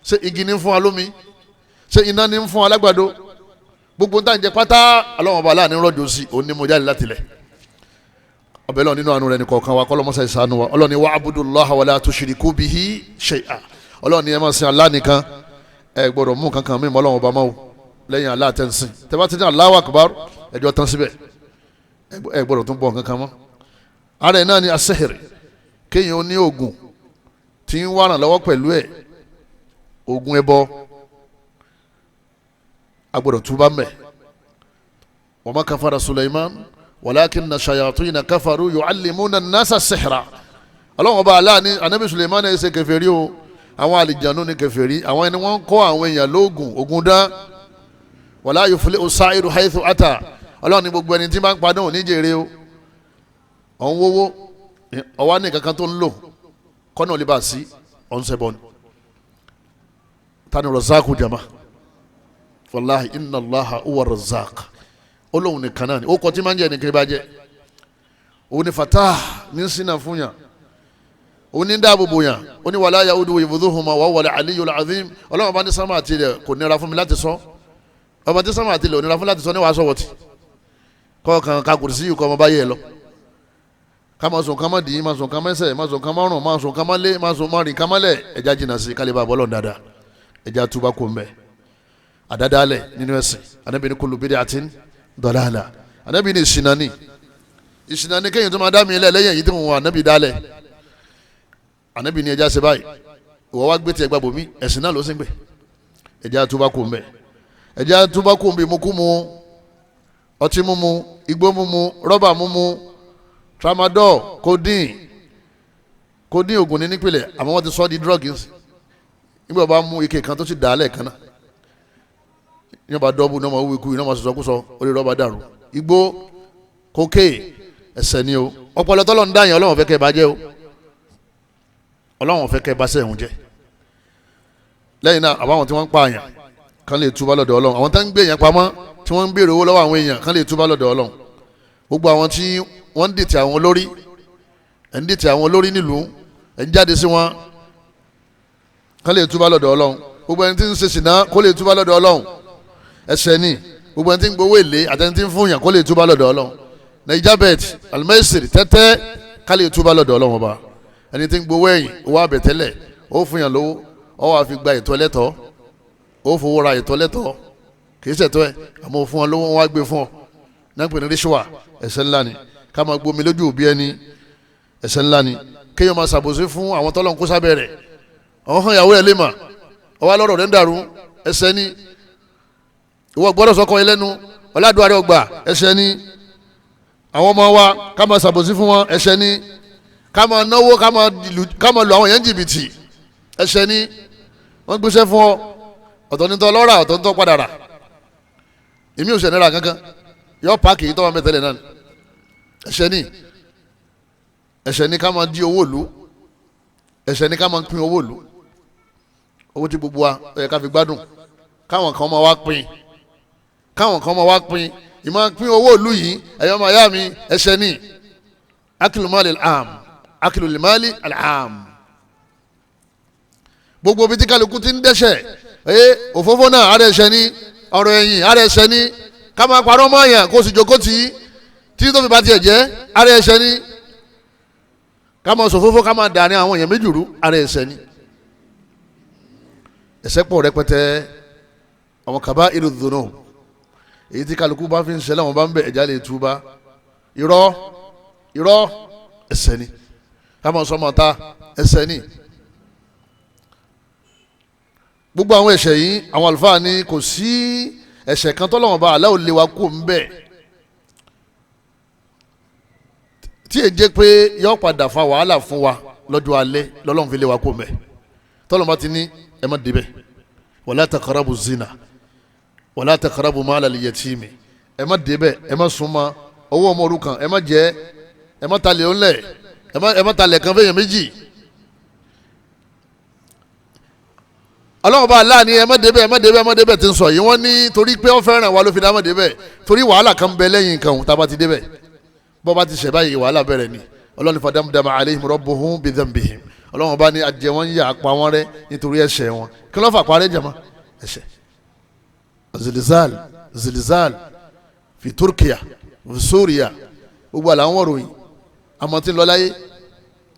S2: ṣe igi ní fún wa lómi ṣe iná ní fún wa lágbàdo gbogbo nǹkan jẹ pátá Ọlọ́run ọba aláàánú rọ̀jò sí òun ni mo jáde láti lẹ̀ ọbẹ̀ lọ nínú àánú rẹ̀ nìkọ̀ọ̀kan wa kọ́lọ́mọ́sá ìsànú wa Ọlọ́run ni wa'budullaha wa la tushriku bihi shay'a Ọlọ́run ni ẹ máa sin Allah nìkan ẹ gbọ́dọ̀ mú kankan mímọ́ Ọlọ́run ọba máa wò lẹ́yìn Allah tẹ́ǹsìn tẹ́bá ti ní Allahu akbar ẹjọ́ tán síbẹ̀ ẹ gbọ́dọ̀ tún bọ̀ kankan mọ́. ara ẹ̀ náà ni asẹ́hìrì kéèyàn ó ní oògùn tí ń wà lọ́wọ́ pẹ̀lú ẹ̀ oògùn ẹbọ agbọ́dọ̀ túbá mẹ́. wa ma kafara Sulaiman walakinna shayatina kafaru yu'allimuna an-nasa as-sihra Ọlọ́run ọba Allah ní anabi Sulaiman ẹ̀ ṣe kèfèrí o àwọn àlìjànú ní kèfèrí àwọn ẹni wọ́n kọ́ àwọn èèyàn lóògùn ogun dán wala yuflihu as-sa'iru haythu ata Ọlọ́run ní gbogbo ẹni tí bá ń padà òní jèrè o ọ̀hún wówó ọwá ní kankan tó ń lò kọ́nà olè bá sí ọ̀hún sẹ́bọ̀n tani razaqu jama wallahi inna Allaha huwa razaq Ọlọ́run nìkan náà ni ó kọ́ tí máa ń jẹ́ nìkan bá jẹ́ òun ni fatah ní sínà fún yàn òun ní dáàbòbò yàn ó ní wala yaudu hifdhuhuma wa huwa al-aliyyul azim Ọlọ́run bá ní sánmà àti ilẹ̀ kò nira fún mi láti sọ ọba tí sánmà àti ilẹ̀ ò nira fún láti sọ ní wàá sọ̀wọ́tì kọ́ọ̀kan ka kùrìsí yìí kọ́ ọmọ báyé ẹ lọ ká máa sùn ká máa dì í máa sùn ká máa ẹsẹ̀ máa sùn ká máa rùn máa sùn ká máa lé máa sùn máa rìn ká máa lẹ̀ ẹja jìnnà sí kálíbà bọ́lọ̀ dáadáa ẹja túbá kó mbẹ́ àdádálẹ̀ nínú ẹ̀sìn Ànábì ní kullu bid'atin dalalah Ànábì ní ìṣìnà ní kéyìn tó máa dá mi lẹ̀ lẹ́yìn èyí tí mo wà Ànábì dálẹ̀ Ànábì ní ẹja ṣe báyìí ìwọ wá gbé tiẹ̀ gbà bòmí ẹ̀sìn náà ló sì ń gbé ẹja túbá kó mbẹ́ ẹja túbá kó mbẹ́ mo kú mu ọtí mímu igbó mímu rọ́bà mímu tramadol codeine oògùn ní nípìnlẹ̀ àmọ́ wọ́n ti sọ di drugs nígbà bá mú ike kan tó ti dà á lẹ́ẹ̀kan náà ní ọba dọ́bù ní ọmọ owó ikú ní ọmọ sọ̀sọ́kúsọ orí rọ́bà dàrú igbó kókè ẹ̀ṣẹ̀ ni o ọpọlọ tọ́lọ́ ń dáyàn Ọlọ́run fẹ́ kẹ́ ẹ bá jẹ́ o Ọlọ́run fẹ́ kẹ́ ẹ bá sẹ́hùn jẹ́ lẹ́yìn náà àbáwọn tí wọ́n ń pa àyàn kan lè túbá lọ́dọ̀ Ọlọ́run àwọn tó ń gbé èèyàn pamọ́ tí wọ́n ń béèrè owó lọ́wọ́ àwọn èèyàn kan lè túbá lọ́dọ̀ Ọlọ́run gbogbo àwọn tí wọ́n ń dìtẹ̀ àwọn olórí ẹ̀ ń dìtẹ̀ àwọn olórí nílùú ẹ̀ ń jáde sí wọn kan lè túbá lọ́dọ̀ Ọlọ́run gbogbo ẹni tí ń ṣe ṣìnà kó lè túbá lọ́dọ̀ Ọlọ́run ẹ̀ṣẹ̀ ni gbogbo ẹni tí ń gbowó èlé àtẹni tí ń fún yàn kó lè túbá lọ́dọ̀ Ọlọ́run naijabet almaisir tẹ́tẹ́ ká lè túbá lọ́dọ̀ Ọlọ́run ọba ẹni tí ń gbowó ẹ̀yìn owó àbẹ̀tẹ́lẹ̀ ó fún yàn lówó ó wá fi gba ìtọ́ lẹ́tọ̀ọ́ ó fowó ra ìtọ́ lẹ́tọ̀ọ́ kìí ṣètọ́ ẹ̀ àmọ́ fún ọ lówó wọn wá gbé fún ọ náà pè ní ríṣùwà ẹ̀ṣẹ̀ ńlá ni ká máa gbomi lójú òbí ẹni ẹ̀ṣẹ̀ ńlá ni kéèyàn máa ṣàbòsí fún àwọn tọ́lọ̀ ń kó sábẹ́ rẹ̀ àwọn hàn ìyàwó ẹ̀ lè mà ọwọ́ lọ́rọ̀ rẹ̀ ń dàrú ẹ̀ṣẹ̀ ni ìwọ gbọ́dọ̀ sọ́kọ ẹ lẹ́nu ọ̀làdùn àrẹ ọgbà ẹ̀ṣẹ̀ ni àwọn ọmọ wa ká máa ṣàbòsí fún wọn ẹ̀ṣẹ̀ ni ká máa náwó ká máa lọ àwọn èèyàn jìbìtì ẹ̀ṣẹ̀ ni wọ́n gbéṣẹ́ fún ọ ọ̀tọ̀ ní tọ́ lọ́ra ọ̀tọ̀ ní tọ́ padà rà èmi ò ṣẹ̀ náírà kankan yọ páàkì yìí tọ́wọ́ mẹ́tẹ́lẹ̀ náà ẹ̀ṣẹ̀ ni ká máa di owó ìlú ẹ̀ṣẹ̀ ni ká máa pín owó ìlú owó tí gbogbo wa ẹ̀ ká fi gbádùn káwọn kan máa wá pín ìmọ̀ pín owó ìlú yìí ẹ̀yọ́ máa yá mi ẹ̀ṣẹ̀ ni akilu limali al'am gbogbo bí tí kálukú ti ń dẹ́ṣẹ̀ òfófó náà ara ẹ̀ṣẹ̀ ni ọ̀rọ̀ ẹ̀yìn ara ẹ̀ṣẹ̀ ni ká máa parọ́ mọ́ àyàn kó sì jókòó tí tó fi bá tiẹ̀ jẹ́ ara ẹ̀ṣẹ̀ ni ká máa sòfófó ká máa dàní àwọn èèyàn méjì rú ara ẹ̀ṣẹ̀ ni ẹ̀ṣẹ̀ pọ̀ rẹpẹtẹ àwọn kabairu dhunub èyí tí kálukú bá fi ń ṣẹlẹ̀ wọn bá ń bẹ̀ ẹ̀já lè túbá irọ́ ẹ̀ṣẹ̀ ni ká máa sọ máa ta ẹ̀ṣẹ̀ ni gbogbo àwọn ẹ̀ṣẹ̀ yìí àwọn àlùfáà ní kò sí ẹ̀ṣẹ̀ kan tọ́lọ́run bá Allah ò lè wa kó ń bẹ̀ tí è jẹ́ pé yọ padà fa wàhálà fún wa lọ́jọ́ alẹ́ lọ́lọ́run fi lè wa kó ń bẹ̀ tọ́lọ́run bá ti ní ẹ má débẹ̀ wala taqrabu zina wala taqrabu mala al-yatimi ẹ má débẹ̀ ẹ má súnmọ́ owó ọmọ òrukàn ẹ má jẹ ẹ má talẹ̀ ọ̀nlẹ̀ ẹ má talẹ̀ kan fẹ́yàn méjì ọlọ́run bá Allah ní ẹ má débẹ̀ ẹ má débẹ̀ ẹ má débẹ̀ tí ń sọ yìí wọ́n ní torí pé ó fẹ́ràn wa ló fi dá má débẹ̀ torí wàhálà kan bẹ lẹ́yìn nǹkan òun tá a bá ti débẹ̀ bọ́ bá ti ṣẹ̀ báyìí wàhálà bẹ̀rẹ̀ ni ọlọ́run fadamdama alayhim rabbuhum bidhanbihim ọlọ́run bá ní ajẹ́ wọn yà apá wọn rẹ́ nítorí ẹ̀ṣẹ̀ wọn kí ló fà parẹ́ jama ẹ̀ṣẹ̀ zilzal fi Turkiya fi Syria gbogbo àlà ń wọ̀rọ̀ yìí àmọ́ tí ń lọ láyé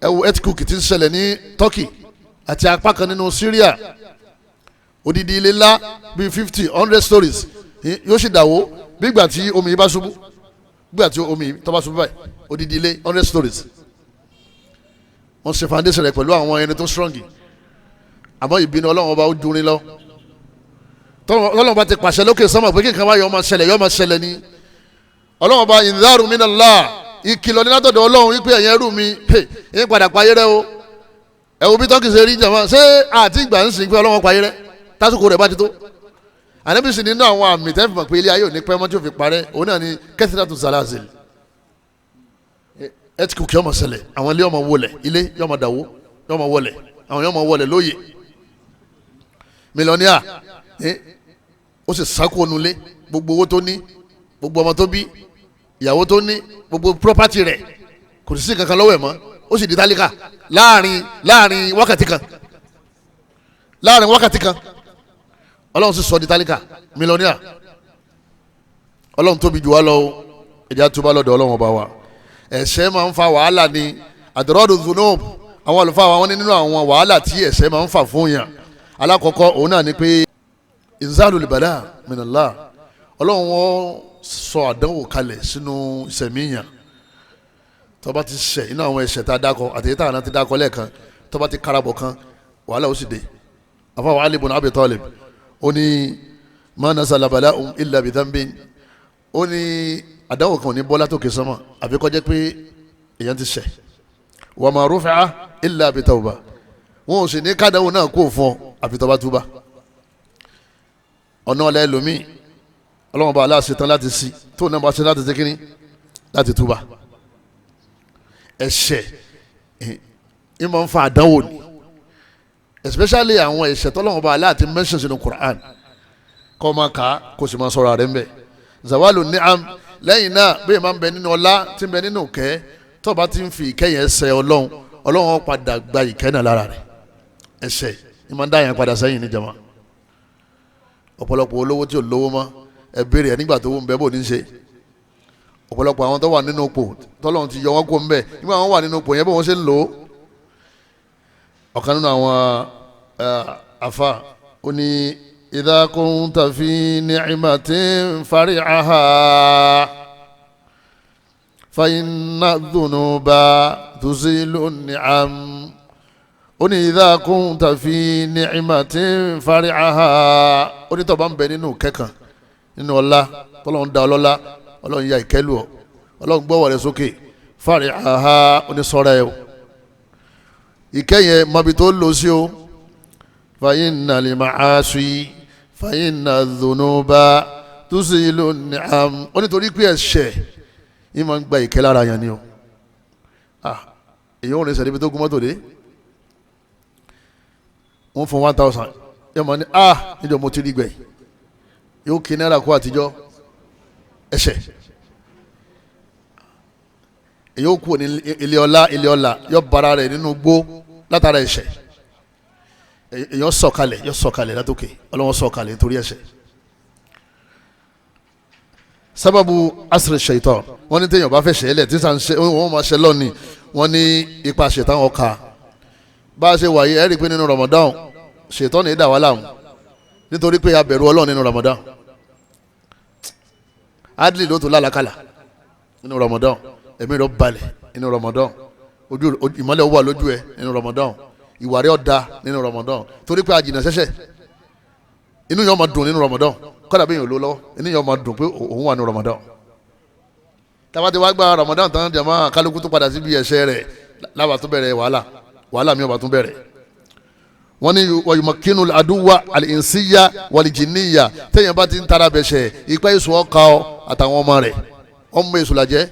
S2: ẹ̀wù earthquake tí ń ṣẹlẹ̀ ní Turkey àti apá kan nínú Syria odidi ilé ńlá bíi 50-100 stories yóò sì dàwó bí ìgbà tí omi yìí bá ṣubú bí ìgbà tí omi yìí tó bá ṣubú báyìí odidi ilé 100 stories wọ́n ṣe foundation rẹ̀ pẹ̀lú àwọn ẹni tó strong àmọ́ ìbínú Ọlọ́run ọba ó dúrin lọ tọ́lọ́run bá ti pàṣẹ lókè sánmà pé kí nǹkan bá yọ ọmọ ṣẹlẹ̀ ní Ọlọ́run ọba indharu minallah ìkìlọ̀ ní látọ̀dọ̀ Ọlọ́run wípé ẹ̀yin ẹrú mi ẹ̀yin padà payé rẹ o ẹ̀wù bí tọ́kì ṣe rí jàmá ṣé àti ìgbà ń sìn pé Ọlọ́run payé rẹ tásìkò rẹ̀ bá ti tó ànábì sì nínú àwọn àmì tẹ́fì mọ̀ pé ilé ayé ò ní pẹ́ mọ́ tí ò fi parẹ́ òun náà ni kathratu zalazil ẹtìkù kí ọmọ ṣẹlẹ̀ àwọn ilé ọmọ wọlẹ̀ ilé yọmọ dàwó yọmọ wọlẹ̀ àwọn yọmọ wọlẹ̀ lóye mílíọ̀nìyà ó sì sáko nulẹ̀ gbogbo owó tó ní gbogbo ọmọ tó bí ìyàwó tó ní gbogbo property rẹ̀ kò sí kankan lọ́wọ́ ẹ̀ mọ́ ó sì di tálíkà láàrin wákàtí kan ọlọ́run sì sọ di tálíkà mílíọ̀nìyà ọlọ́run tóbi jù wá lọ ẹ̀já tó bá lọ́dọ̀ ọlọ́run ọba wa ẹ̀ṣẹ̀ máa ń fa wàhálà ní àdúrọ́dù zunub àwọn àlùfáà wọn ní nínú àwọn wàhálà tí ẹ̀ṣẹ̀ máa ń fà fún yàn alákọ̀ọ́kọ́ òun náà ni pé inzalul bala minallah ọlọ́run wọn sọ àdánwò kalẹ̀ sínú ìsẹ̀míyàn tó bá ti ṣẹ̀ inú àwọn ẹ̀ṣẹ̀ tá a dákọ̀ àtẹ̀yẹ́ tá a náà ti dákọ̀ lẹ́ẹ̀kan tó bá ti karabọ̀ kan wàhálà ó sì dé àfáà Ali ibn Abi Talib ó ní ma nazala bala'un illa bi dhanbin ó ní àdáwò kan ò ní bọ́lá tó ké sánmà àfi kó jẹ́ pé èèyàn ti ṣẹ̀ wa ma rufi'a illa bi tawba wọn ò sì ní kádàwó náà kó fún ọ àfi tó bá túbà ọ̀nà ọ̀lẹ́ lomi ọlọ́wọ́n bá aláṣẹ tán láti sí tó náà bá ṣe láti ṣe kíní láti túbà ẹ̀ṣẹ̀ ẹ máa ń fa àdánwò ni especially àwọn ẹ̀ṣẹ̀ tọ́lọ́wọ́n bá aláàtí mention sínú Quran kọ́ máa kà á kó sì máa sọ̀rọ̀ rẹ̀ ń bẹ̀ zawalu ni'am lẹ́yìn náà bí ìmáà ń bẹ nínú ọlá tí ń bẹ nínú ìkẹ́ tó bá ti ń fi ìkẹ́ yẹn ṣẹ ọlọ́run padà gba ìkẹ́ náà lára rẹ̀ ẹ̀ṣẹ̀ ni máa ń dá yẹn padà sẹ́yìn ní jama ọ̀pọ̀lọpọ̀ olówó tí ò lówó mọ́ ẹ béèrè ẹ̀ nígbà tó ń bẹ bò ní ṣe ọ̀pọ̀lọpọ̀ àwọn tó wà nínú ipò tọ́lọ́run ti yọ wọ́n kó ń bẹ̀ nígbà wọn wà nínú ipò yẹn bó wọ́n ṣe ń lò ó ọ̀kan nínú àwọn afa ó ní idha kunta fi ni'matin fari'aha fa inna dhunuba tuzilu ni'am ó ní idha kunta fi ni'matin fari'aha ó ní tó bá ń bẹ nínú kẹ́kàn nínú ọlá tọ́lọ́run dá ọlọ́lá ọlọ́run ya ìkẹ́lù ọ ọlọ́run gbọ́wọ́ rẹ̀ sókè fari'aha ó ní sọ́ra ẹ̀ o ìkẹyẹ mọbi tó lò sí o fàyínà lè máa ṣí fàyínà dhunuba tuzilu ni'am ó nítorí pé ẹ̀ṣẹ̀ yìí máa ń gba ìkẹ́ lára yẹn ni o èyí ò rìn sẹ́ni bí tó gún mọ́tò dé wọ́n fún 1000 yóò máa ní níjọ́ mo ti rí gbẹ̀ yóò kí náírà kó àtijọ́ ẹ̀ṣẹ̀ èyí ó kú ní ilé ọlá yóò bara rẹ̀ nínú gbó látara ẹ̀ṣẹ̀ èyí ó sọ̀kalẹ̀ látòkè ọlọ́wọ́ sọ̀kalẹ̀ nítorí ẹ̀ṣẹ̀ sábàbù asiri shaitan wọ́n ní téèyàn bá fẹ́ ṣẹlẹ̀ tí sàn ṣe wọ́n máa ṣe lọ́ọ̀ni wọ́n ní ipa ṣaitan ọkà bá a ṣe wáyé ẹ̀rí pé nínú Ramadan ṣaitan ní dà wá láàmú nítorí pé a bẹ̀rù Ọlọ́run nínú Ramadan adli ló tó lálàkàlà nínú Ramadan ẹ̀mí rẹ̀ balẹ̀ nínú Ramadan ojú ìmọ́lẹ̀ wà lójú ẹ̀ nínú Ramadan ìwà rẹ̀ ọ̀dà nínú Ramadan torí pé a jìnnà sẹ́ṣẹ̀ inú yẹn máa dùn nínú Ramadan kọ́dà bí yẹn ò lọ lọ́wọ́ inú yẹn máa dùn pé òun wà ní Ramadan tába ti wá gba Ramadan tán jama kálukú tó padà síbi ẹ̀ṣẹ̀ rẹ̀ lábàá tó bẹ̀rẹ̀ wàhálà mi ò bá tún bẹ̀rẹ̀ wọ́n ní wàyùmọ̀kínú àdúwà àlìǹsíyà wàlìjìníyà téèyàn bá ti ń tara bẹ̀ṣẹ̀ ipa èso ọkà ọ àtàwọn ọmọ rẹ̀ ọmọ èso làjẹ́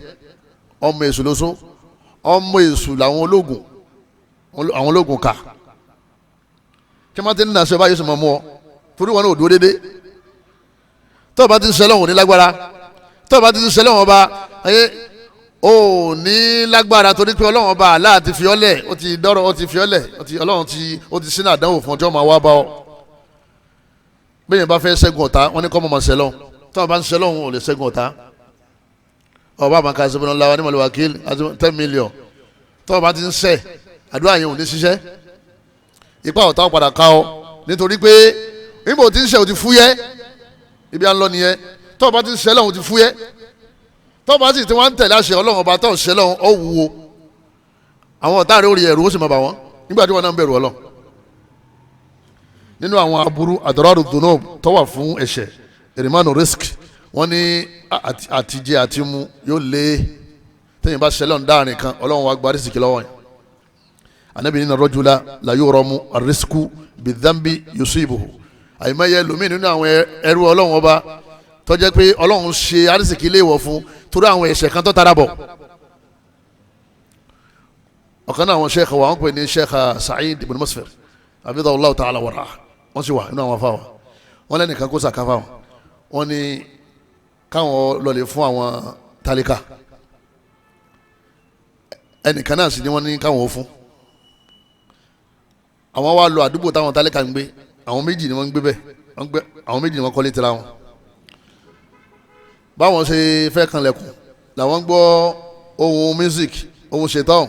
S2: ọmọ èso lóso ọmọ èso làwọn ológun kà tí wọ́n ti ń nà sí ọba yóò sì mọ̀ mú ọ torí wọn náà ò dúró déédéé tó o bá ti ń sẹ́lẹ̀ wọn ní lágbára tó o bá ti ń sẹ́lẹ̀ wọn bá ó ní lágbára torí pé ọlọ́run ọba Allah ti fi ọ́lẹ̀ ó ti dọ́rọ̀ ó ti fi ọ́lẹ̀ ọlọ́run ó ti sínú àdánwò fún ọjọ́ máa wá bá ọ bẹ́ẹ̀ bá fẹ́ ṣẹ́gun ọ̀tá wọ́n ní kọ́ mọ̀ máa ṣẹlọ́n tó o bá ń ṣẹlọ́n ò lè ṣẹ́gun ọ̀tá ọba àmàkà ṣẹ́gun ọ̀la wa ní mọ̀lẹ́wà kíl àti 10 million tó o bá ti ń ṣẹ́ àdúrà yẹn ò ní ṣiṣẹ́ ipa ọ̀tá padà ká ọ nítorí pé níbo tí ń ṣe ò ti fúyẹ́ ibi à ń lọ nìyẹn tó o bá ti ń ṣẹlọ́n ò ti fúyẹ́ tó bá sì ti wá ń tẹ̀lé àṣẹ ọlọ́run ọba tó ń ṣe lọ́run ó wúwo àwọn ọ̀tá rẹ̀ ó rí ẹ̀rù ó sì máa bà wọ́n nígbà tí wọ́n náà ń bẹ̀rù ọlọ́run nínú àwọn aburú àdọ́rọ́rù dùnú tó wà fún ẹ̀ṣẹ̀ ìrìmánu risk wọ́n ní àtijẹ àtimu yóò lé tẹ́yìn bá ṣẹlẹ̀ ń dáàrin kan ọlọ́run wa gba rísìkì lọ́wọ́ yẹn anabi nínú rọ́júlá la yóò rọmú àrísìkú bìdánbì yusibuhu àyìnbáyé lómi nínú àwọn ẹrú ọlọ́run ọba tó jẹ́ pé ọlọ́run ṣe àrísìkí léèwọ̀ fún torí àwọn ẹ̀ṣẹ̀ kan tó tara bọ̀ ọ̀kan náà àwọn sheikh wa wọ́n pè ní sheikh Sa'id ibn Musfir hafidhahu Allah ta'ala ورعاه wọ́n sì wà nínú àwọn afáwà wọ́n lẹ́nìkan kó sàkáfà wọn wọ́n ní káwọn lọlẹ̀ fún àwọn tálíkà ẹnìkan náà sì ni wọ́n ní káwọn ó fún àwọn wá lọ àdúgbò táwọn tálíkà ń gbé àwọn méjì ni wọ́n ń gbé bẹ́ẹ̀ àwọn méjì ni wọ́n kọ́lé tira wọn báwọn ṣe fẹ́ kanlẹ̀kùn làwọn gbọ́ ohun music ohun ṣetán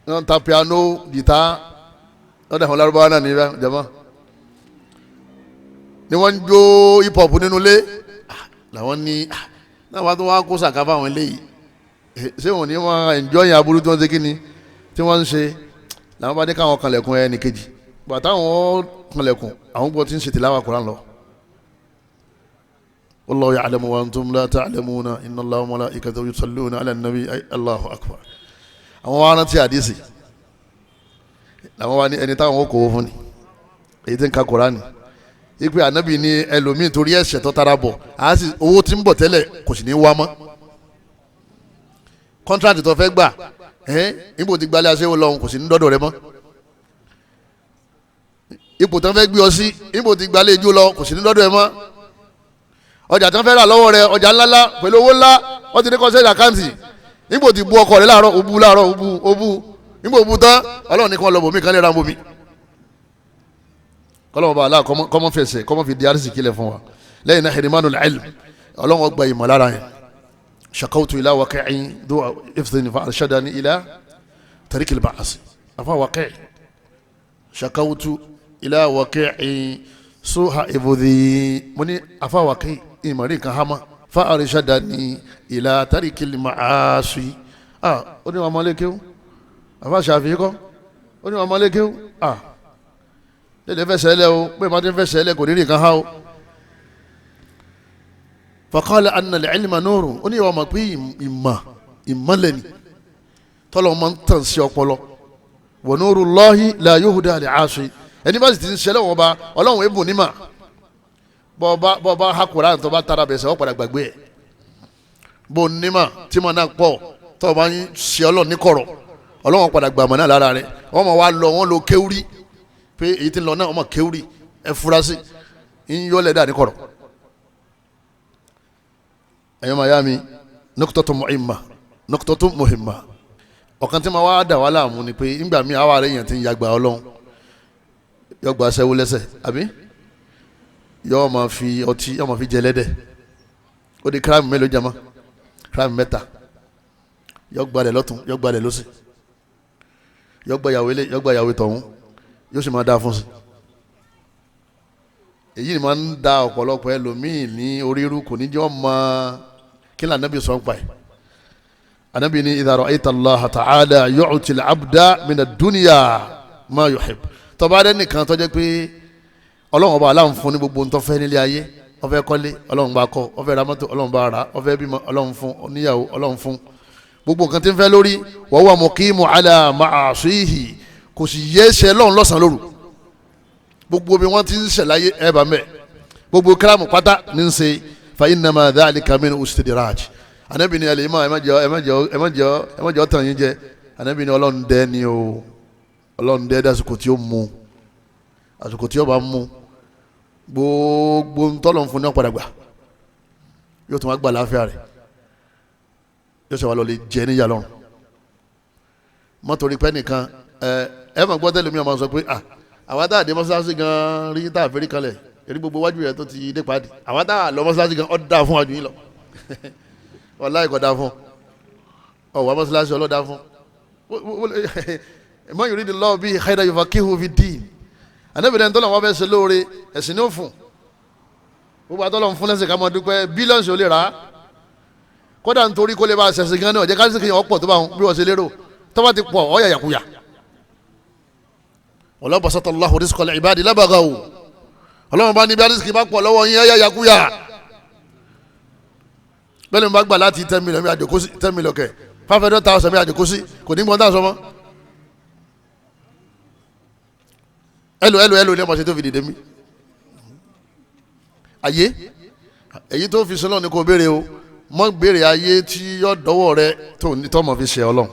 S2: wọ́n ta piano gìtá wọ́n dẹ̀ àwọn lárúbáwá náà níbẹ̀ jama ni wọ́n ń jó hip hop nínú ilé làwọn ní náà wọ́n tó wá kó sàkáfà àwọn eléyìí ṣé wọn ní wọ́n enjoy aburú tí wọ́n ṣe kíni tí wọ́n ń ṣe làwọn bá dé káwọn kanlẹ̀kùn ẹnì kejì bàtà àwọn kanlẹ̀kùn àwọn gbọ́ tí ń ṣe tìláwà Kùránì lọ. والله يعلم وأنتم لا تعلمون إن الله وملائكته يصلون على النبي الله أكبر àwọn wa rántí àdìsí làwọn wa ní ẹni táwọn ó kó fún ni èyí tí ń ka Kùránì ipe ànábì ní ẹlòmíì torí ẹ̀ṣẹ̀ tó tara bọ̀ àá sì owó tí ń bọ̀ tẹ́lẹ̀ kò sì ní wá mọ́ kọ́ńtrátì tó fẹ́ gbà ipò tí gbalẹ̀ aṣẹ́wó lọ́hùn kò sì ní dọ́dọ̀ rẹ mọ́ ipò tó fẹ́ gbé ọ sí ipò tí gbalẹ̀ ijó lọ kò sì ní dọ́dọ̀ rẹ mọ́ ọjà tó ń fẹ́ rà lọ́wọ́ rẹ ọjà ńláńlá pẹ̀lú owó ńlá wọ́n ti ní kọ́sẹ́ẹ̀dì àkáǹtì níbo ti bu ọkọ rẹ láàárọ̀ òbu láàárọ̀ òbu níbo bu tán ọlọ́run ní kí wọ́n lọ bòmí kan lè ra bòmí kọ́lọ́mù bá aláà kọ́mọ́ fẹsẹ̀ kọ́mọ́ fi di arísì kílẹ̀ fún wa lẹ́yìn náà hirimanul ilm ọlọ́run gba ìmọ̀ lára yẹn shakawtu ila waqi'in dua ifdhini fa arshadani ila tarikil ba'as afa waqi' shakawtu ila waqi'in suha ibudhi muni afa waqi' ìmọ̀rí kan hama fa arshadani ila tarikil ma'asi ó ní wọn mọ́ lékéwú afa Ṣàfi'í kọ́ ó ní wọn mọ́ lékéwú lédè fẹsẹ̀ lẹ o pé màá ti fẹsẹ̀ lẹ kò ní nìkan ha o faqala anna al-ilma nurun ó ní ìwà ọmọ pé ìmọ̀lẹ̀ ni tọ́lọ̀ máa ń tàn sí ọpọlọ wa nurullahi la yuhda li'asi ẹni bá sì ti ń ṣẹlẹ̀ wọn bá ọlọ́run ebùn nímà bọ́ọ̀bá hakùrá tó bá tara bẹ̀sẹ̀ wọ́n padà gbàgbé ẹ̀ bó nímà tí mo náà pọ̀ tó bá ń ṣe ọlọ́run ní kọ̀rọ̀ ọlọ́run padà gbàmọ̀ náà lára rẹ̀ wọ́n mọ̀ wá lọ wọ́n lo kéwúrí pé èyí tí ń lọ náà ọmọ kéwúrì ẹ fura sí ń yọ lẹ́dà ní kọ̀rọ̀ ẹ̀yọ́ mayami nọ́kítọ́tún muhimma ọ̀kan tí ma wá dà wá láàmú ni pé nígbà míì àwa rẹ̀ yẹn ti ń yàgbà ọlọ́run yọ gba aṣẹ́wó lẹ́sẹ̀ àbí yọ ma fi ọtí yọ ma fi jẹ lẹ́dẹ̀ ó di kírámù mélòó jama kírámù mẹ́ta yọ gbalẹ̀ lọ́tún yọ gbalẹ̀ lọ́sì yọ gba yàwó ilé yọ gba yàwó tọ̀hún yóò sì máa dáa fún sí èyí ni máa ń da ọ̀pọ̀lọpọ̀ ẹlòmíì ní oríru kò ní jẹ́ wọ́n máa kí ni anabi sọ ń pa ẹ̀ anabi ní idha ra'ayta Allaha ta'ala yu'ti al-'abda min ad-dunya ma yuhib tọ́ba adé nìkan tó jẹ́ pé ọlọ́run ọba aláǹ fún ní gbogbo ntọ́ fẹ́ nílé ayé ó fẹ́ kọ́lé ọlọ́run bá kọ́, ó fẹ́ ra mọ́tò ọlọ́run bá rà, ó fẹ́ bímọ ọlọ́run fún, oníyàwó ọlọ́run fún, gbogbo nǹkan tí ń fẹ́ lórí wa huwa muqimu ala ma'asihi, kò sì yé ṣe lọ́run lọ́sàn-án lóru. gbogbo bí wọ́n ti ń ṣẹ̀láyé ẹ̀ bá mẹ́, gbogbo kílámù pátá ní ń ṣe fa innama dhalika min istidraj. Ànábì ní Al-Imaam ẹ má jẹ́ ọ̀tàn yín jẹ. Ànábì ní ọlọ́run dẹ́ ni o, ọlọ́run dẹ́ dásìkò tí ó mú, àsìkò tí ó bá mú gbogbo ntọ́lọ̀ fún ní ọ̀padà gbà, yóò tún wá gbà láàfíà rẹ̀, yóò sọ wà lọ lè jẹ níyà lọ́rùn. mọ́tòrí pẹ́ nìkan ẹ mọ̀ gbọ́ tẹ́lẹ̀ mi ọmọ sọ pé àwa tá a dé mọ́sálásí gan rí tá a fẹ́rí kalẹ̀ èrí gbogbo wájú rẹ̀ tó ti dé pàdé, àwa tá a lọ mọ́sálásí gan ọ́ dáa fún wájú yín lọ wàláhì kò dáa fún ọ̀wá mọ́sálásí ọlọ́dà fún man yuridillahu bihi khayran yufaqihuhu fid-din. Ànábì ní tọ́lọ̀ wọn fẹ́ ṣe lóore ẹ̀sìn ní ó fún, gbogbo àtọ́lọ̀ fún lẹ́sìn ká mọ́ dúpẹ́ bílíọ̀nù ò lè rà á, kódà nítorí kó lè bá ṣẹ̀sìn gan ní ọ̀jẹ̀ káṣí kìyàn ọ̀pọ̀ tó bá wọn bí wọ́n ṣe lérò tó bá ti pọ̀ ọ̀yà yàkuyà. walau basata Allahu rizqa li-ibadi labaghaw, ọlọ́run bá ní bí arísìkì bá pọ̀ lọ́wọ́ yín ọ̀yà yàkuyà. bẹ́ẹ̀ ni mo bá gbà láti 10 million mi àjòkó sí 10 million kẹ̀ 500,000 mi àjòkó sí kò ní gbọ́n dáhùn sọmọ́ ẹlò ní ọmọ ṣe tó fi dìde mí. ayé èyí tó fi sọlọ́ ni kò béèrè o, mọ́ béèrè ayé tí yọ dọ́wọ́ rẹ tó ní tọ́mọ̀ fi ṣe ọlọ́run.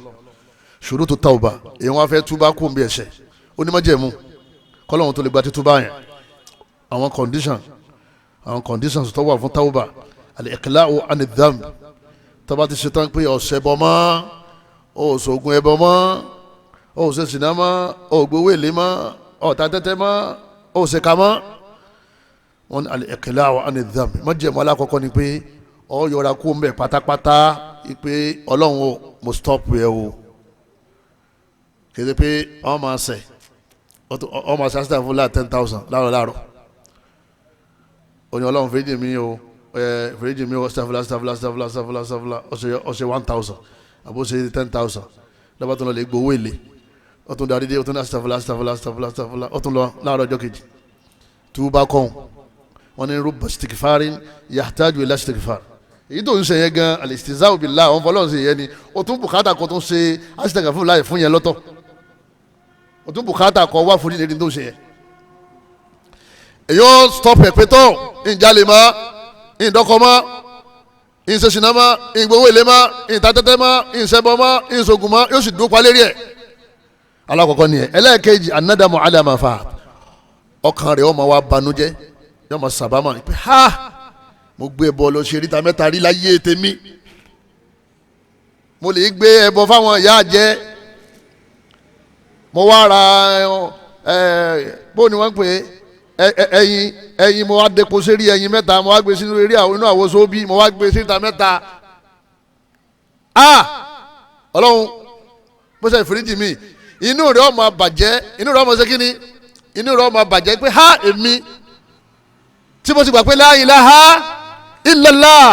S2: ṣurutu tawba, èyí wọn fẹ́ túbá kó ń bí ẹ̀ṣẹ̀ onímọ̀jẹ̀mú kọ́lọ́run tó lè gba títúbá yẹn. àwọn conditions tó wà fún tawba, al-iqla'u 'ani dhanb, tó bá ti ṣe tán pé ọ̀sẹ̀ bọ́ mọ́, òṣògùn ẹbọ mọ́, òṣèṣìnà mọ́, ògbówó èlé mọ́, ọ̀tá tẹ́tẹ́ mọ́, òṣèkà mọ́. wọn al-iqla'u 'ani dhanb, mọ̀jẹ̀mú alákọ̀ọ́kọ́ ni pé ọ yọra kó ń bẹ̀ pátápátá pé ọlọ́run o mo stop yẹ o, kéde pé ọ máa ṣe astaghfirullah 10,000 láàárọ̀ oní ọlọ́run fèrèjì mi o astaghfirullah ọ̀sẹ̀ 1,000 àbó ṣe 10,000 lọ́ba tó lọ lè gbowó èlé ó tún darí dé ó tún ní astaghfirullah ó tún lọ láàárọ̀ ọjọ́ kejì túbá kọ́hún. wọ́n ní rubba istighfarin yahtaju ila istighfar, èyí tó ń ṣe yẹn gan al-istihza'u billah àwọn fọlọ́run ṣe yẹn ni ó tún bùkátà kó tún ṣe astaghfirullah fún yẹn lọ́tọ̀, ó tún bùkátà kó wá fún nílẹ̀ tó ń ṣe yẹn. èyí ó stop ẹ̀ pé tó ìjàlè mọ́ ìdọ́kọ mọ́ ìṣẹ̀ṣìnà mọ́ ìgbowó èlé mọ́ ìtatẹ́tẹ́ mọ́ ìṣẹ́bọ mọ́ ìṣògùn mọ́ yóò sì dúró pa lérí ẹ̀. alákọ̀ọ́kọ́ nìyẹn. ẹlẹ́ẹ̀kejì an-nadamu ala ma fat, ọkàn rẹ̀ ó máa wá banújẹ́ yóò máa sàbámà pé mo gbé ẹbọ lọ ṣe ríta mẹ́ta rí láyé tèmi, mo lè gbé ẹbọ fáwọn ìyá jẹ, mo wá ra bó ni wọ́n ń pè ẹyin mo wá depo sérí ẹyin mẹ́ta, mo wá gbé sínú eré àwọn inú àwòsàn òbí, mo wá gbé síta mẹ́ta. ọlọ́run mo ṣe ìforíjì mi, inú rẹ̀ ó máa bàjẹ́, inú rẹ̀ ó máa ṣe kíni, inú rẹ̀ ó máa bàjẹ́ pé èmi tí mo ti gbà pé la ilaha illallah,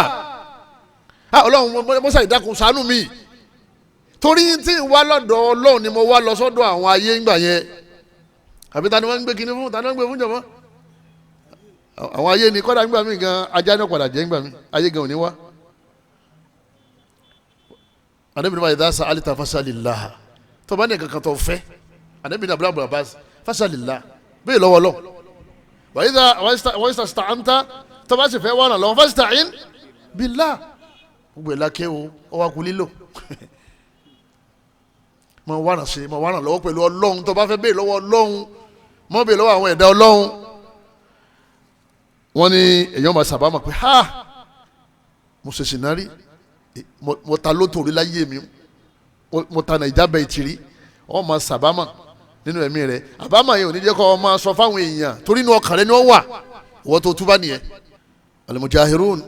S2: ọlọ́run mọ́sá ìdákun ṣàánú mi, torí tí ń wá lọ́dọ̀ ọlọ́run ni mo wá lọ sọ́dọ̀ àwọn ayé ńgbà yẹn. àbí ta ni wọ́n ń gbé kinní fún, ta ni wọ́n ń gbé fún jọ̀mọ́? àwọn ayé ni kọ́dà ńgbà mí gan ajá ní ọ̀padà jẹ́ ńgbà mí, ayé gan ò ní wá. Ànábì ní idha sa'alta fas'alillah, tó bá ní kankan tó fẹ́, Ànábì ní abúlé abas fas'alillah, bẹ́ẹ̀ lọ́wọ́ lọ. wa idha ista'anta, tó bá sì fẹ́ wọ́n lọ́wọ́ fasta'in billah, gbogbo ìlàkẹ́ o ọwọ́ akú lílò mọ wàrà ṣe mọ wàrà lọ́wọ́ pẹ̀lú ọlọ́run, tó bá fẹ́ bẹ́ẹ̀ lọ́wọ́ ọlọ́run, mọ bẹ́ẹ̀ lọ́wọ́ àwọn ẹ̀dá ọlọ́run. wọ́n ní èèyàn máa sábà máa pé mo ṣe ṣìnárí, mo ta lótò rí láyé mi, mo ta nàìjà bẹ́ẹ̀ tìrí, wọ́n máa sábà máa nínú ẹ̀mí rẹ̀. àbámọ̀ yẹn ò ní jẹ́ kó máa sọ fáwọn èèyàn, torí inú ọkàn rẹ̀ ni wọ́n wà, wọ́n tó túbá nìyẹn. al-mujahirun,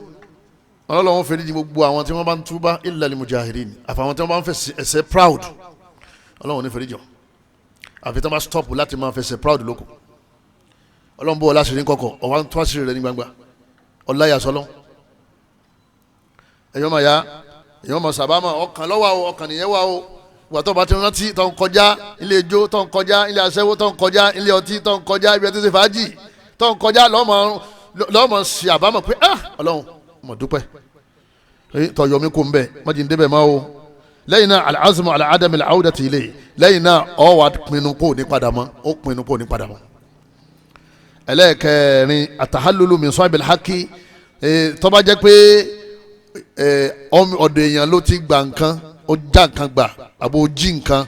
S2: ọlọ́run fèrè di gbogbo àwọn tí wọ́n bá ń túbá illa al-mujahirin, àfàwọn tí wọ́n bá ń fẹsẹ̀ ẹsẹ̀ proud, ọlọ́run ní fèrè jọ, àfi tí wọ́n bá stop láti máa fẹsẹ̀ proud lóko. ọlọ́run bó o láṣìírí kọ̀kọ̀, ọ̀wá ń tó àṣírí rẹ̀ ní gbangba, ọláyà sọlọ́. èèyàn máa ya èèyàn máa sàbámà, ọkàn lọ́wọ́ o, ọkàn nìyẹn wà o. wà tó bá ti rántí tó ń kọjá ilé ijó, tó ń kọjá ilé aṣẹ́wó, tó ń kọjá ilé ọtí, tó ń kọjá ibi ẹtí ṣe fàájì, tó ń kọjá lọ́mọ sí àbámọ̀ pé ọlọ́run mo dúpẹ́ tọ̀yọ̀ mi kò ń bẹ̀ má jí ń débẹ̀ máa o lẹ́yìn náà al-azmu ala adami al-awdati ilayhi lẹ́yìn náà ọ wà pinnu kó ní padà mọ́ ó pinnu kó ní padà mọ́. ẹlẹ́ẹ̀kẹrin atahallulu min sahibil haqqi tó bá jẹ́ pé ọ̀dọ̀ èèyàn ló ti gba nǹkan ó já nǹkan gbà àbò jí nǹkan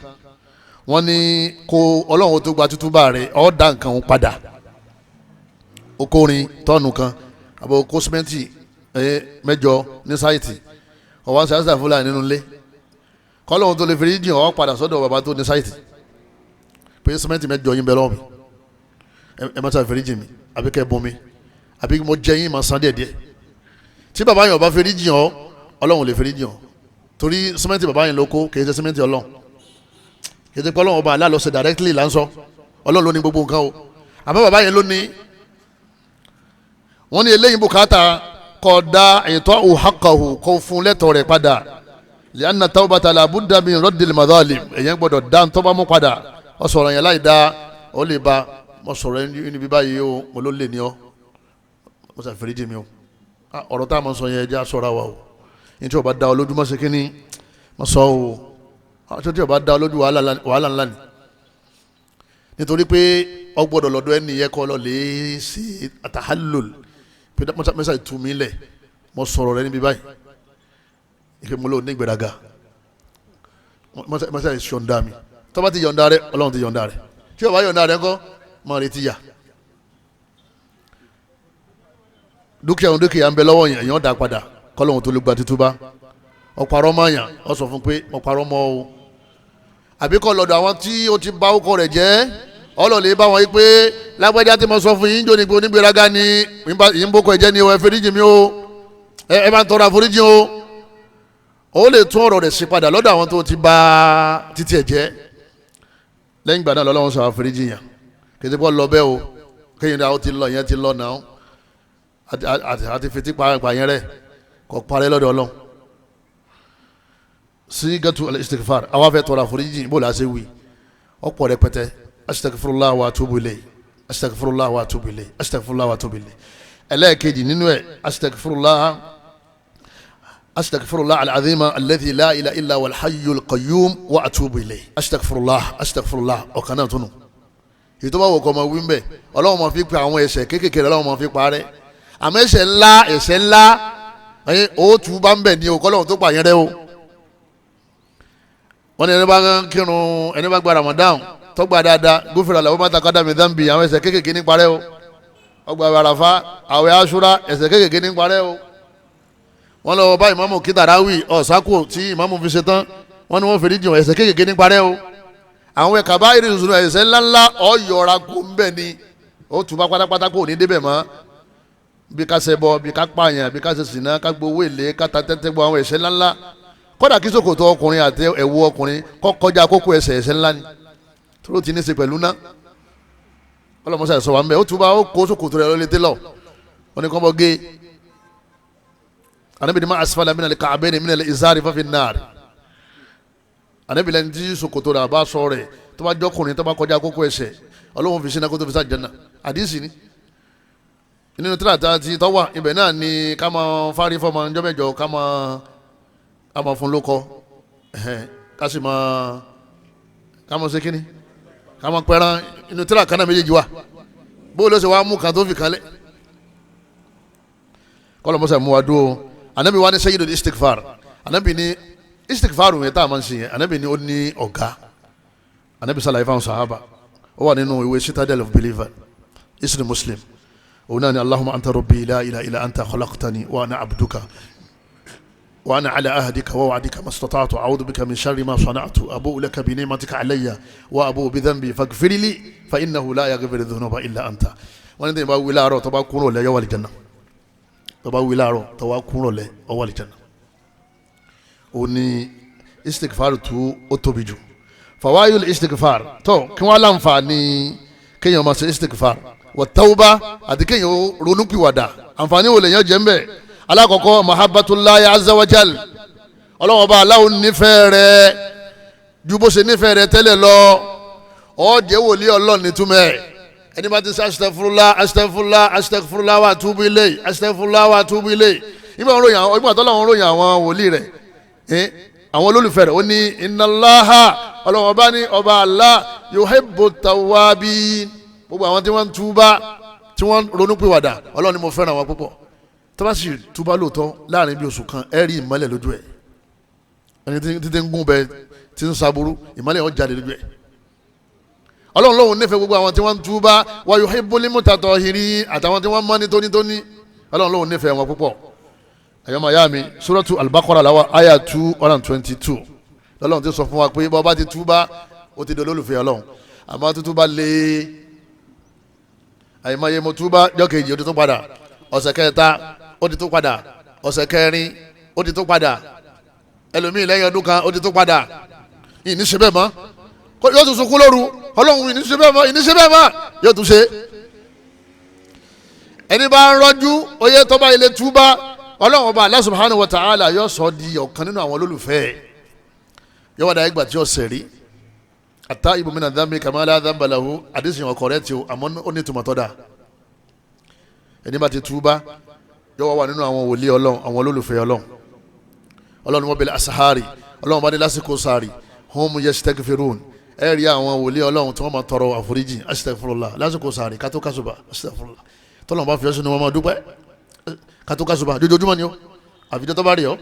S2: wọ́n ní kó ọlọ́run tó gba tútúbà rẹ̀ ó dá nǹkan òun padà okòrin tọ́ọ̀nù kan àbò kó símẹ́ǹtì mẹ́jọ ní sáìtì ọ̀wá sàásà fúlàní nínú ilé kọ́lọ́hún tó lè fi jìn ọ́ padà sọ́dọ̀ bàbá tó ní sáìtì pé símẹ́ǹtì mẹ́jọ yín bẹ lọ́wọ́ mi ẹ má sàfẹ́rí jìn mi àbí kẹ́ bọ́ mi àbí mo jẹ yín máa san díẹ̀díẹ̀ tí bàbá yẹn ọba fẹ́rí jìn ọ́ ọlọ́run lè fẹ́rí jìn ọ́ torí símẹ́ǹtì bàbá yẹn ló kó kì í ṣe símẹ́ǹtì ọlọ́run kì í ṣe pé ọlọ́run ọba aláàlọ́ ṣe directly là ń sọ ọlọ́run ló ní gbogbo nǹkan o àmọ́ bàbá yẹn ló ní wọ́n ní eléyìí bùkátà kó dá ètò haqqahu kó fún lẹ́tọ̀ọ́ rẹ̀ padà lianna tawbata la budda min raddil madhalim èyàn gbọ́dọ̀ dá ń tọ́ba mú padà ọ sọ̀rọ̀ yẹn láì dá ọ lè ba ọ sọ̀rọ̀ yẹn níbi báyìí o mo ló lè ní ọ mo sàfẹ́rí jì mí o ọ̀rọ̀ tá a máa sọ yẹn ẹja sọ̀rọ̀ wa o ní tí o bá dá ọ lójú mọ́ sí kínní mọ́ sọ o tí o bá dá ọ lójú wàhálà ńlá ni nítorí pé ọ gbọ́dọ̀ lọ́dọ̀ ẹni yẹ kọ́ lọ lè ṣe àtàhálùl pé mọ́sá ìtumí lẹ̀ mọ́ sọ̀rọ̀ rẹ níbi báyìí ike mo lò ní ìgbéraga mọ́sá ìṣọ̀ǹda mi tó bá ti yọ̀ǹda rẹ ọlọ́run ti yọ̀ǹda rẹ tí o bá yọ̀ǹda rẹ ńkọ́ máa retí yà dúkìá òun dúkìá ń bẹ lọ́wọ́ yẹn èèyàn dá padà kọ́lọ́hún tó lè gba títúbá ọ̀parọ́ máa yàn ọ sọ fún pé ọ̀parọ́ mọ́ o àbí kọ́ lọ́dọ̀ àwọn tí ó ti bá ọkọ rẹ̀ jẹ́ ọlọ́ọ̀lẹ́ bá wọn yí pé lágbájá tí mo sọ fún yín jóni pé onígbéraga ni yín bókọ ẹ̀jẹ̀ ni ẹ foríjì mi o ẹ bá ń tọrọ àforíjì o ó lè tún ọ̀rọ̀ rẹ̀ sí padà lọ́dọ̀ àwọn tó ti bá títí ẹ̀ jẹ́ lẹ́yìn ìgbà náà lọ́lọ́run sọ àforíjì yàn kété bọ́ lọ bẹ́ẹ̀ o kéyìn náà ó ti lọ yẹn ti lọ náà àti fetí pa yẹn rẹ̀ kò parẹ́ lọ́dọ̀ Ọlọ́run sí gẹ́tù al-istighfar àwa fẹ́ tọrọ àforíjì bó la ṣe wí ọ̀pọ̀ rẹpẹtẹ astaghfirullah wa atubu ilayhi astaghfirullah wa atubu ilayhi astaghfirullah wa atubu ilayhi ẹlẹ́ẹ̀kejì nínú ẹ̀ astaghfirullah al-azima alladhi la ilaha illa huwal hayyul qayyum wa atubu ilayhi astaghfirullah ọ̀kan náà túnú èyí tó bá wọ̀ kọ́ ọmọ wí ń bẹ̀ Ọlọ́run máa fi pa àwọn ẹ̀ṣẹ̀ kéékèèké Ọlọ́run máa fi parẹ́ àmọ́ ẹ̀ṣẹ̀ ńlá ó tù bá ń bẹ̀ ní òkọ́ Ọlọ́run tó pààyàn rẹ o wọ́n ní ẹni bá kírun ẹni bá gba Ramadan tó gba dáadáa gufira lahu ma taqaddama min dhanbi àwọn ẹ̀ṣẹ̀ kéékèèké ní parẹ́ o ọgbà Àràfá àwẹ̀ Àṣúrà ẹ̀ṣẹ̀ kéékèèké ní parẹ́ o wọ́n lọ bá ìmáàmù kí tàràwì ọ̀sákò tí ìmáàmù fi ṣe tán wọ́n ní wọ́n fèrè jìn ẹ̀ṣẹ̀ kéékèèké ní parẹ́ o àwọn ẹ̀ka bá ìrìn ìṣúná ẹ̀ṣẹ̀ ńláńlá ọ̀yọ̀ra kó ń bẹ̀ ni ó tún bá pátápátá kó ní débẹ̀ mọ́ bí ká ṣe bọ bí ká pààyàn bí ká ṣe sìnà ká gbowó èlé ká ta tẹ́tẹ́ gbọ́ àwọn ẹ̀ṣẹ̀ ńláńlá kódà kí ṣòkòtò ọkùnrin àti ẹ̀wù ọkùnrin kọ́ kọjá kókó ẹ̀ṣẹ̀ ńlá ni tó ti ní ṣe pẹ̀lú ná ọlọ́mọṣà ẹ̀ṣọ́ wa ń bẹ̀ ó tún bá ó kó ṣòkòtò rẹ̀ lọ́lẹ́ tẹ́lọ̀ wọn ni kọ́ bọ́ gé anabi ni ma asfala min al-ka'bayn min al-izari fa fi an-nar anabi lẹni tí ṣòkòtò rẹ̀ àbá sọ rẹ̀ tó bá jọkùnrin tó bá kọjá kókó ẹ̀ṣẹ̀ Ọlọ́hun fi sínú kó tó fi sá Jánnà àdìsí ni nínú tíráta ti tọ́wà ibẹ̀ náà ni ká máa fárí fọ́mọ ọjọ́ mẹ́jọ ká máa fún lóko ká sì máa ṣe kíní ká máa pẹ́ràn inú tíráta kan náà méjèèjì wà bó ló ṣe wá mú kan tó fi kalẹ̀ kọ́lọ̀ mọ́sà mú wa dúró anabi wa ní sayyidul istighfar anabi ní istighfar yẹn tá a máa ń sìn yẹn anabi ní ó ní ọ̀gá anabi sàlàyé fáwọn sàhábà ó wà nínú ìwé citadel of believer islam muslim وناني اللهم أنت ربي لا إله إلا أنت خلقتني وأنا عبدك وأنا على عهدك ووعدك ما استطعت أعوذ بك من شر ما صنعت أبوء لك بنعمتك علي وأبوء بذنبي فاغفر لي فإنه لا يغفر الذنوب إلا أنت وأنا بقول ولا تبا كون ولا يوال الجنة تبا ولا تبا كون ولا يوال الجنة وني استغفار تو أتوبيجو فوايل الاستغفار تو كم على أنفاني كي يوم استغفار wàtàwùbá àti kéèyàn ronúpìwàdà àǹfààní wo lèèyàn jẹ́ ń bẹ̀ alákọ̀ọ́kọ́ mahabbatullahi azza wa jal ọlọ́wọ́n bá aláwo nífẹ̀ẹ́ rẹ̀ ju bó ṣe nífẹ̀ẹ́ rẹ̀ tẹ́lẹ̀ lọ ọ̀ọ́dẹ̀ wòlíì ọlọ́run nítumẹ̀ ẹni bá ti sẹ́ astaghfirullah wa atubu ilayhi astaghfirullah wa atubu ilayhi ìgbà tọ́lọ́run ròyìn àwọn wòlíì rẹ̀ àwọn olólùfẹ́ rẹ̀ ó ní innallaha ọlọ́run ọba ní ọba Allah yuhibbu tawwabin gbogbo àwọn tí wọ́n ń túbá tí wọ́n ronúpìwàdà ọlọ́run ni mo fẹ́ràn wọn púpọ̀ tó bá sì túbá lóòótọ́ láàrin bí oṣù kan ẹ rí ìmọ́lẹ̀ lójú ẹ̀ ẹni tí ń gún bẹ tí ń saburú ìmọ́lẹ̀ ó jáde lójú ẹ̀ ọlọ́run lóhùn nífẹ̀ẹ́ gbogbo àwọn tí wọ́n ń túbá wa yuhibbul mutatahhirin àtàwọn tí wọ́n mọ́ ní tónítóní ọlọ́run lóhùn nífẹ̀ẹ́ wọn púpọ̀ ayọ́mọ̀ ayá mi suratu al-Baqara lawa aya 222 lọ́lọ́run ti sọ fún wa pé bọ́ bá ti túbá ó ti di olólùfẹ́ ọlọ́run àmọ́ túbá lé àyèmáyé mo túbá jọ́kejì ó ti tún padà ọ̀sẹ̀ kẹta ó ti tún padà ọ̀sẹ̀ kẹrin ó ti tún padà ẹlòmíì lẹ́yìn ọdún kan ó ti tún padà ìní ṣe bẹ́ẹ̀ mọ́ yóò tún sunkún lóru ọlọ́run ìní ṣe bẹ́ẹ̀ mọ́ yóò tún ṣe ẹni bá ń rọ́jú oyè tó bá ilé túbá ọlọ́run ọba Allah subhanahu wa ta'ala yóò sọ di ọ̀kan nínú àwọn olólùfẹ́ yóò wá dá ìgbà tí ó sẹ̀rí at-taibu mina dhanbi kama la dhanba lahu àdéhùn ọkọ̀ rẹ̀ tí ó àmọ́ ó ní tòmọ̀tọ́ dà ẹni bá ti túbá yóò wá nínú àwọn wòlíì ọlọ́run àwọn olólùfẹ́ ọlọ́run wọ́n bil asahari ọlọ́run bá ní lásìkò sààrì hum yastaghfirun ẹ rí àwọn wòlíì ọlọ́run tí wọ́n máa tọrọ àforíjì astaghfirullah lásìkò sààrì kátó kásùbà astaghfirullah tọ́lọ́run bá fi ọ́sùn ní wọ́n máa dúpẹ́ kátó kásùbà dojoojúmọ́ ni ó àfijọ́ tó bá rí ọ́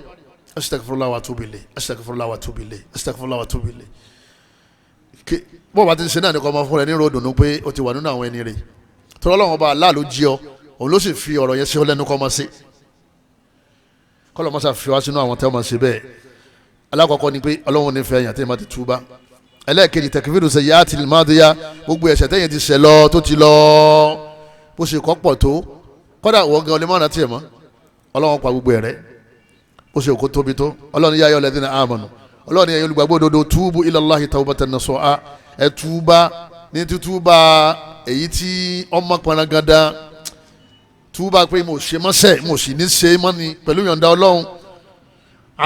S2: astaghfirullah wa atubu ilayh astaghfirullah wa atubu ilayh astaghfirullah wa atubu ilayh bọ́ọ̀ bá ti ń ṣe náà ní kọ́ máa fún rẹ ní ròdùnú pé ó ti wà nínú àwọn ẹni rẹ̀ tọ́lọ́run ọba Allah ló jí ọ òun ló sì fi ọ̀rọ̀ yẹn sí ọ lẹ́nu kọ́ máa ṣe kọ́lọ́ mọ́sá fi wá sínú àwọn tẹ́ wọ́n máa ṣe bẹ́ẹ̀ alákọ̀ọ́kọ́ ni pé ọlọ́run nífẹ̀ẹ́ yàn tẹ́yìn máa ti túbá ẹlẹ́ẹ̀kejì takfiru sayyiatil madiya gbogbo ẹ̀ṣẹ̀ tẹ́yìn ti ṣẹ̀ lọ tó ti lọ bó ṣe kọ́ pọ̀ tó kọ́dà wọ́n gan ọlẹ́mọ́ náà tiẹ̀ mọ́ ọlọ́run pa gbogbo ẹ̀rẹ́ bó ṣe kó tóbi tó ọlọ́run yá ayọ̀ alladhina amanu ọlọ́run yá olùgbàgbọ́ òdodo túbú ilallahi tawbatan nasuha ẹ túbá ní túbá èyí tí ọmọ panagada túbà pé mo ṣe mọ́sẹ̀ mo sì ní ṣe mọ́ ni pẹ̀lú yọ̀ǹda ọlọ́run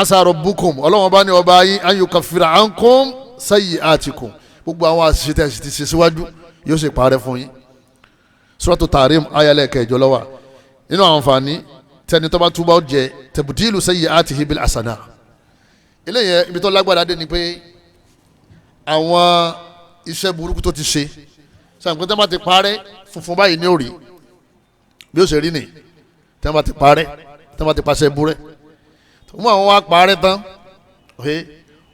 S2: asa rabbukum ọlọ́run bá ní ọba yín an yukaffira ankum sayyi'atikum gbogbo àwọn àṣìṣe tẹ̀ sì ti ṣe síwájú yóò sì parẹ́ fún yín suratu Tahrim ayálẹ̀ kẹjọ lọ́wọ́ nínú àwọn àǹfààní tẹni tó bá túbà ó jẹ tabdilu sayyi'atihi bil hasana eléyẹ ibi tó lágbára dé ni pé àwọn iṣẹ́ burúkú tó ti ṣe sàǹkó tó bá ti parẹ́ funfun báyìí ní òrì bí ó ṣe rí ni tí wọ́n bá ti parẹ́ tí wọ́n bá ti pàṣẹ búrẹ́ mú àwọn wá parẹ́ tán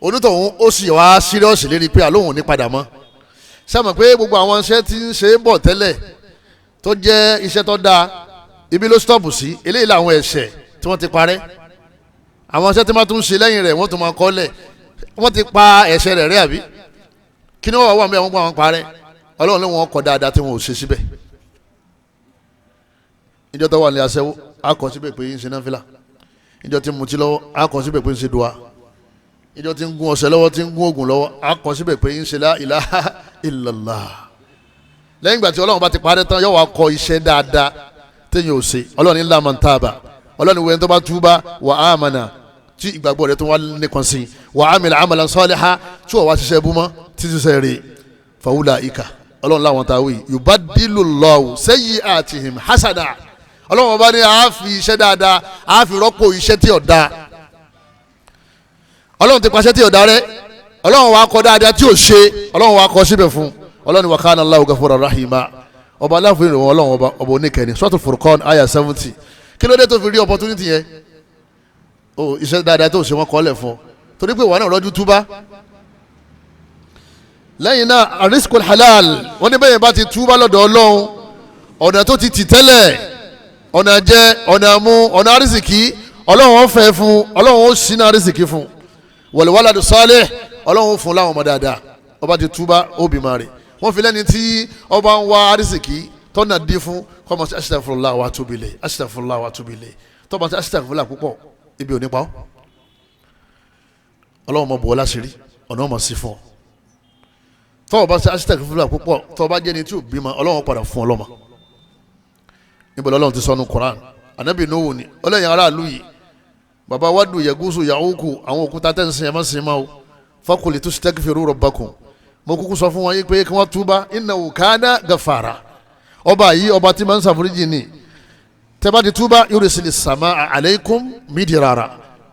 S2: onítọ̀hún ó sì wá sírọ́ọ̀sì lérí pé àlóhùn ní padà mọ́ sẹ́mi pé gbogbo àwọn iṣẹ́ tí ń ṣe é bọ̀ tẹ́lẹ̀ tó jẹ́ iṣẹ́ tó dáa ibi ló stọ́ọ̀pù sí eléyìí làwọn ẹ̀ṣẹ̀ tí wọ́n ti parẹ́ àwọn iṣẹ́ tí wọ́n tún ṣe lẹ́yìn rẹ̀ wọ́n tún máa kọ́lẹ̀ wọ́n ti pa ẹ̀ṣẹ̀ rẹ̀ rí àbí kí ni wọ́n wà mí àwọn gbọ́ àwọn parẹ́ ọlọ́run ló wọn kọ́ dáadáa tí wọn ò ṣe síbẹ̀ ìjọ tó wà ní aṣẹ́wó á kọ síbẹ̀ pé ń ṣe náfìlà ìjọ tí ń mutí lọ́wọ́ á kọ síbẹ̀ pé ń ṣe dùá ìjọ tí ń gún ọṣẹ lọ́wọ́ tí ń gún oògùn lọ́wọ́ á kọ síbẹ̀ pé ń ṣe la ilaha illallah lẹ́yìn ìgbà tí ọlọ́run bá ti parẹ́ tán yóò wá kọ iṣẹ́ dáadáa téèyàn ò ṣe ọlọ́run illa man taba ọlọ́run ìwé tó bá túbá wa amana tí ìgbàgbọ́ rẹ̀ tó wá nìkan sí wa amila amalan saliha tí wọ́n wá ṣiṣẹ́ bú mọ́ tí ṣiṣẹ́ rẹ̀ fa ulaika ọlọ́run láwọn táwí yubaddilullahu sayyi'atihim hasana ọlọ́run bá ní a fi iṣẹ́ dáadáa a fi rọ́pò iṣẹ́ tí ò dáa ọlọ́run ti pàṣẹ tí ò dáa rẹ ọlọ́run wa kọ dáadáa tí ò ṣe ọlọ́run wa kọ síbẹ̀ fún ọlọ́run wa kana Allahu ghafuran rahima ọba aláfin ìrìn wọn ọlọ́run ọba oníkẹni Suratul Furqan aya 70 kí ló dé tó fi rí opportunity yẹn o iṣẹ́ dáadáa tó ṣe wọn kọ́ lẹ̀ fún torí pé wọn náà rọ́jú túbá lẹ́yìn náà ariskul halal wọ́n ní bẹ́yẹn bá ti túbá lọ́dọ̀ ọlọ́run ọ̀nà tó ti tì tẹ́lẹ̀ ọ̀nà jẹ ọ̀nà mu ọ̀nà arísìkí ọlọ́run ó fẹ́ fún ọlọ́run ó ṣínà arísìkí fún wal waladu salih ọlọ́run ó fún láwọn ọmọ dáadáa ọba ti túbá ó bímọ rẹ̀ wọ́n fi lẹ́ni tí ọba ń wá arísìkí tọ́nà dí fún kọ́mọ sí astaghfirullah wa atubu ilayh astaghfirullah wa atubu ilayh tọ́ba sí astaghfirullah púpọ̀ ibi ò ní pa ọ́ ọlọ́run mọ̀ bọ̀ ọ́ láṣìírí ọ̀nà ọmọ sí fún ọ tọ́wọ́ bá sí astaghfirullah púpọ̀ tọ́wọ́ bá jẹ́ni tí ò bímọ ọlọ́run padà fún ọlọ́mọ níbo lọ́lọ́run ti sọnù Quran anabi Nuhu ni ọlọ́yin aráàlú yìí baba wadu yagusu yahuku àwọn òkúta tẹ́sán ẹ̀mọ́ sí ma o faqulitu astaghfiru rabbakum mo kúkú sọ fún wọn yìí pé kí wọ́n túbá innahu kana gafara ọba yìí ọba tí máa ń ṣàforíjì ni tẹ́ bá ti túbá yursil samaa alaykum midrara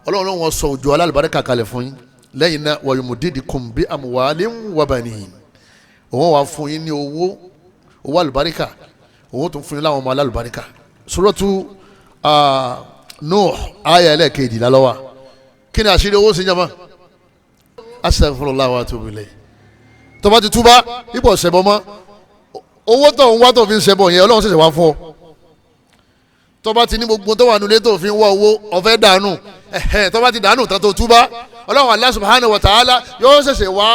S2: ọlọ́run wọn sọ òjò alálùbáríkà kalẹ̀ fún yín lẹ́yìn náà wa yumdidukum bi amwalin wa banin òun wà fún yín ní owó alùbáríkà òun tún fún yín láwọn ọmọ alálùbáríkà suratu Nuh aya ẹlẹ́ẹ̀kejì lálọ́wà kí ni àṣírí owó sí jama astaghfirullah wa atubu ilayh tó bá ti túbá ipò ṣẹbọ mọ́ owó tó ń wá tó fi ń ṣẹbọ yẹn ọlọ́run ṣẹ̀ṣẹ̀ wá fún ọ tó bá ti ní gbogbo tó wà nílé tó fi ń wá owó ọ̀fẹ́ dànù tó bá ti dànù tán tó túbá ọlọ́run Allah subhanahu wa ta'ala yóò ṣẹ̀ṣẹ̀ wá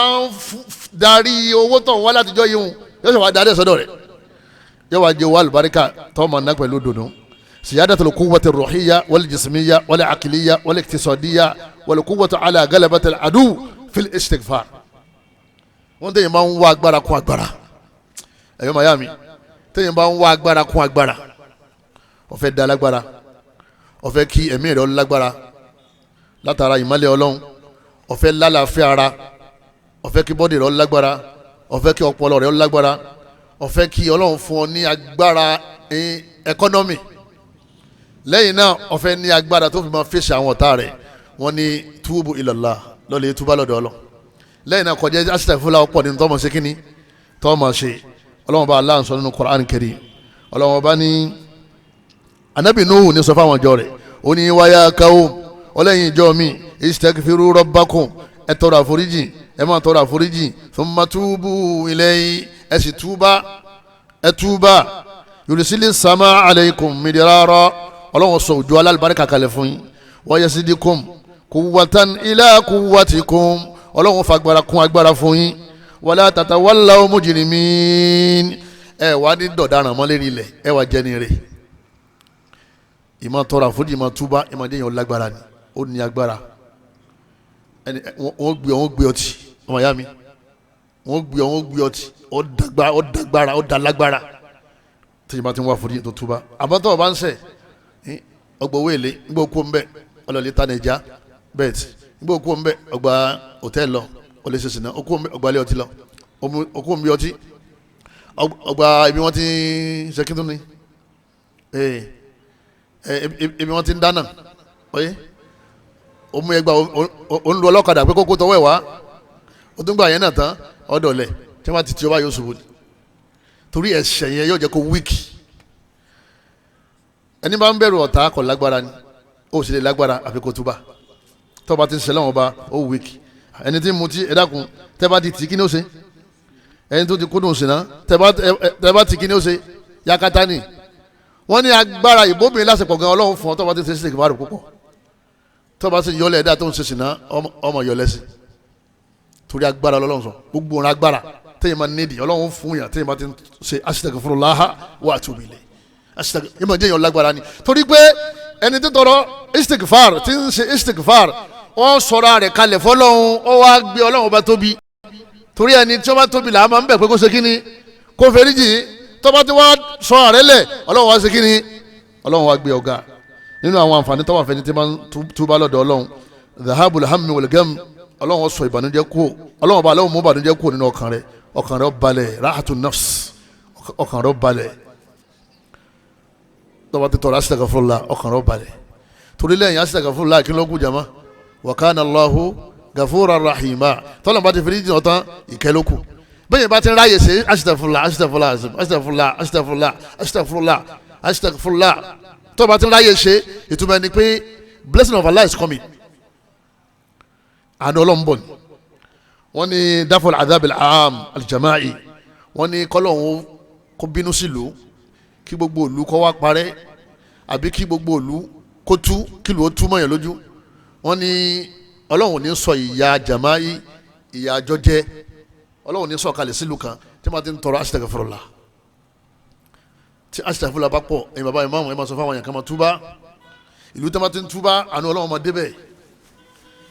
S2: darí owó tó ń wá látijọ́ yìí yóò ṣẹ̀ṣẹ̀ wá darí ẹ̀sọ́dọ̀ rẹ̀ yóò wá jẹ owó àlùbáríkà tó mọ̀ ná pẹ̀lú dùnú siyadatul quwwati ruhiyya wal jismiyya wal aqliyya wal iqtisadiyya wal quwwatu ala galabatil adu fil istighfar wọ́n tẹ̀yìn máa ń wá agbára kún agbára ẹ̀yọ́ mayami tẹ̀yìn bá ń wá agbára kún agbára ó fẹ́ da lágbára ó fẹ́ kí ẹ̀mí rẹ̀ lágbára látara ìmọ́lẹ̀ ọlọ́run ó fẹ́ lálàáfíà ara ó fẹ́ kí bọ́dì rẹ̀ lágbára ó fẹ́ kí ọpọlọ rẹ̀ lágbára ó fẹ́ kí ọlọ́run fún ọ ní agbára ẹkọ́nọ́mì lẹ́yìn náà ó fẹ́ ní agbára tó fi máa fèsì àwọn ọ̀tá rẹ̀ wọ́n ní túbú ilallah lọ́lẹ̀ túbá lọ́dọ̀ ọlọ́ lẹ́yìn náà kọjá astaghfirullah ọ̀pọ̀ nínú tọ́mọ̀ ṣe kíní tọ́mọ̀ ṣe ọlọ́run bá Allah sọ nínú Quranic Karim ọlọ́run bá ní anabi Nuhu ní sọ fáwọn ọjọ́ rẹ̀ ó ní wáyà káwọ́ ọlẹ́yìn ìjọ mi istaghfiru rabbakum ẹ tọrọ àforíjì ẹ máa tọrọ àforíjì thumma tubu ilayhi ẹ sì túbá yursilis samaa alaykum midrara ọlọ́run sọ òjò alálùbáríkà kalẹ̀ fún yín wa yazidukum quwwatan ila quwwatikum ọlọ́run fagbára kún agbára fún yín wala tatawallaw mujrimin ẹ wà ní dọ̀daràn mọ́lẹ́rì ilẹ̀ ẹ wà jẹ́ ní rẹ̀ ìmọ̀ tọrọ àforíjì ìmọ̀ túbá ìmọ̀ déyàn lágbára ni ó ní agbára ẹni wọ́n gbé ọtí ọmọ ìyá mi wọ́n gbé ọtí ó dàgbára ó dà lágbára tí ìmọ̀ tí wọ́n wá àforíjì tó túbá àbọ̀tọ̀ ọba ń sẹ̀ ọgbà owó èlé nígbà okú ń bẹ ọlọ́ọ̀lẹ́ tánìjà bẹ́ẹ̀tì nígbà okú ń bẹ ọgbà hòtẹ́ẹ̀lì lọ olóṣèṣì náà okú ń bẹ ọgbà ilé ọtí lọ okú ń bí ọtí ọgbà ibi wọn ti ń ṣe kíntún ni ibi wọn ti ń dáná ọyẹ omu ẹgbà òun lu ọlọ́kadà pé kókó tọwọ́ ẹ̀ wá ó tún gbà yẹn náà tán ọ̀dọ̀lẹ̀ tí wọ́n ti ti ọba yóò ṣubú torí ẹ̀ṣẹ̀ yẹn yóò jẹ́ kó wíìkì ẹni bá ń bẹ̀rù ọ̀tá kò lágbára ni ó sì lè lágbára àfi kó túbà tó bá ti ń ṣẹlẹ̀ wọn bá ó wíìkì ẹni tí ń mutí ẹ dákun tẹ́ bá ti tì kí ni ó ṣe ẹni tó ti kúndùn sínú tẹ́ bá ti kí ni ó ṣe yakata ni wọ́n ní agbára ìbóbìnrin lásìkò gan ọlọ́run fún ọ tó bá ti ṣe ṣe ìbára púpọ̀ tó bá ti yọlẹ̀ ẹ̀dá tó ń ṣe ṣìnà ọmọ yọlẹ̀ sí torí agbára ọlọ́run sọ gbogbo ọ̀rọ̀ agbára téèyàn máa nídìí ọlọ́run fún yàn téèyàn máa ti ṣe astaghfirullah wa atubu ilayh ìmọ̀ jẹ́ yàn lágbára ni torí pé ẹni tó tọrọ istighfar tí ń ṣe istighfar wọ́n sọ̀rọ̀ rẹ̀ kalẹ̀ fọlọ́run ó wá gbé ọlọ́run ọba tóbi torí ẹni tí ó bá tóbi là á máa ń bẹ̀ pé kó ṣe kíni kó fẹ́ríjì tó bá ti wá sọ àrẹ lẹ̀ ọlọ́run wá ṣe kíni ọlọ́run wá gbé ọ̀gá nínú àwọn àǹfààní tó wà fẹ́ni tí máa ń túbá lọ́dọ̀ ọlọ́run dhahabul hammi wal gam ọlọ́run sọ ìbànújẹ́ kú ọlọ́run bá aláwọ̀ mú ìbànújẹ́ kú nínú ọkàn rẹ̀ balẹ̀ rahatun nafs ọkàn rẹ̀ balẹ̀ tó bá ti tọrọ astaghfirullah ọkàn rẹ̀ balẹ̀ torí lẹ́yìn astaghfirullah kí ló kù jama wa kana Allahu gafuran rahima tọ́lọ̀ bá ti fi ríjì ọ̀tán ìkẹ́ ló kù bẹ́ẹ̀ bá ti ráyè sí astaghfirullah tó bá ti ráyè ṣe ìtumọ̀ ni pé blessing of Allah is coming àná ọlọ́mbọ̀n wọ́n ní dáfọ̀ àdábìl àám aljama'i wọ́n ní kọ́lọ́hún kó bínú sílùú kí gbogbo ìlú kó wá parẹ́ àbí kí gbogbo ìlú kó tú kí ìlú ó tú mọ́yàn lójú wọ́n ní ọlọ́run ní sọ ìyà jama'i ìyà àjọjẹ ọlọ́run ní sọ kalẹ̀ sílùú kan tí wọ́n ti ń tọrọ astaghfirullah tí astaghfirullah bá pọ̀ ẹ̀yin bàbá ìmáàmù ẹ̀ máa sọ fún àwọn èèyàn kan máa túbá ìlú tí wọ́n ti ń túbá àánú ọlọ́run máa débẹ̀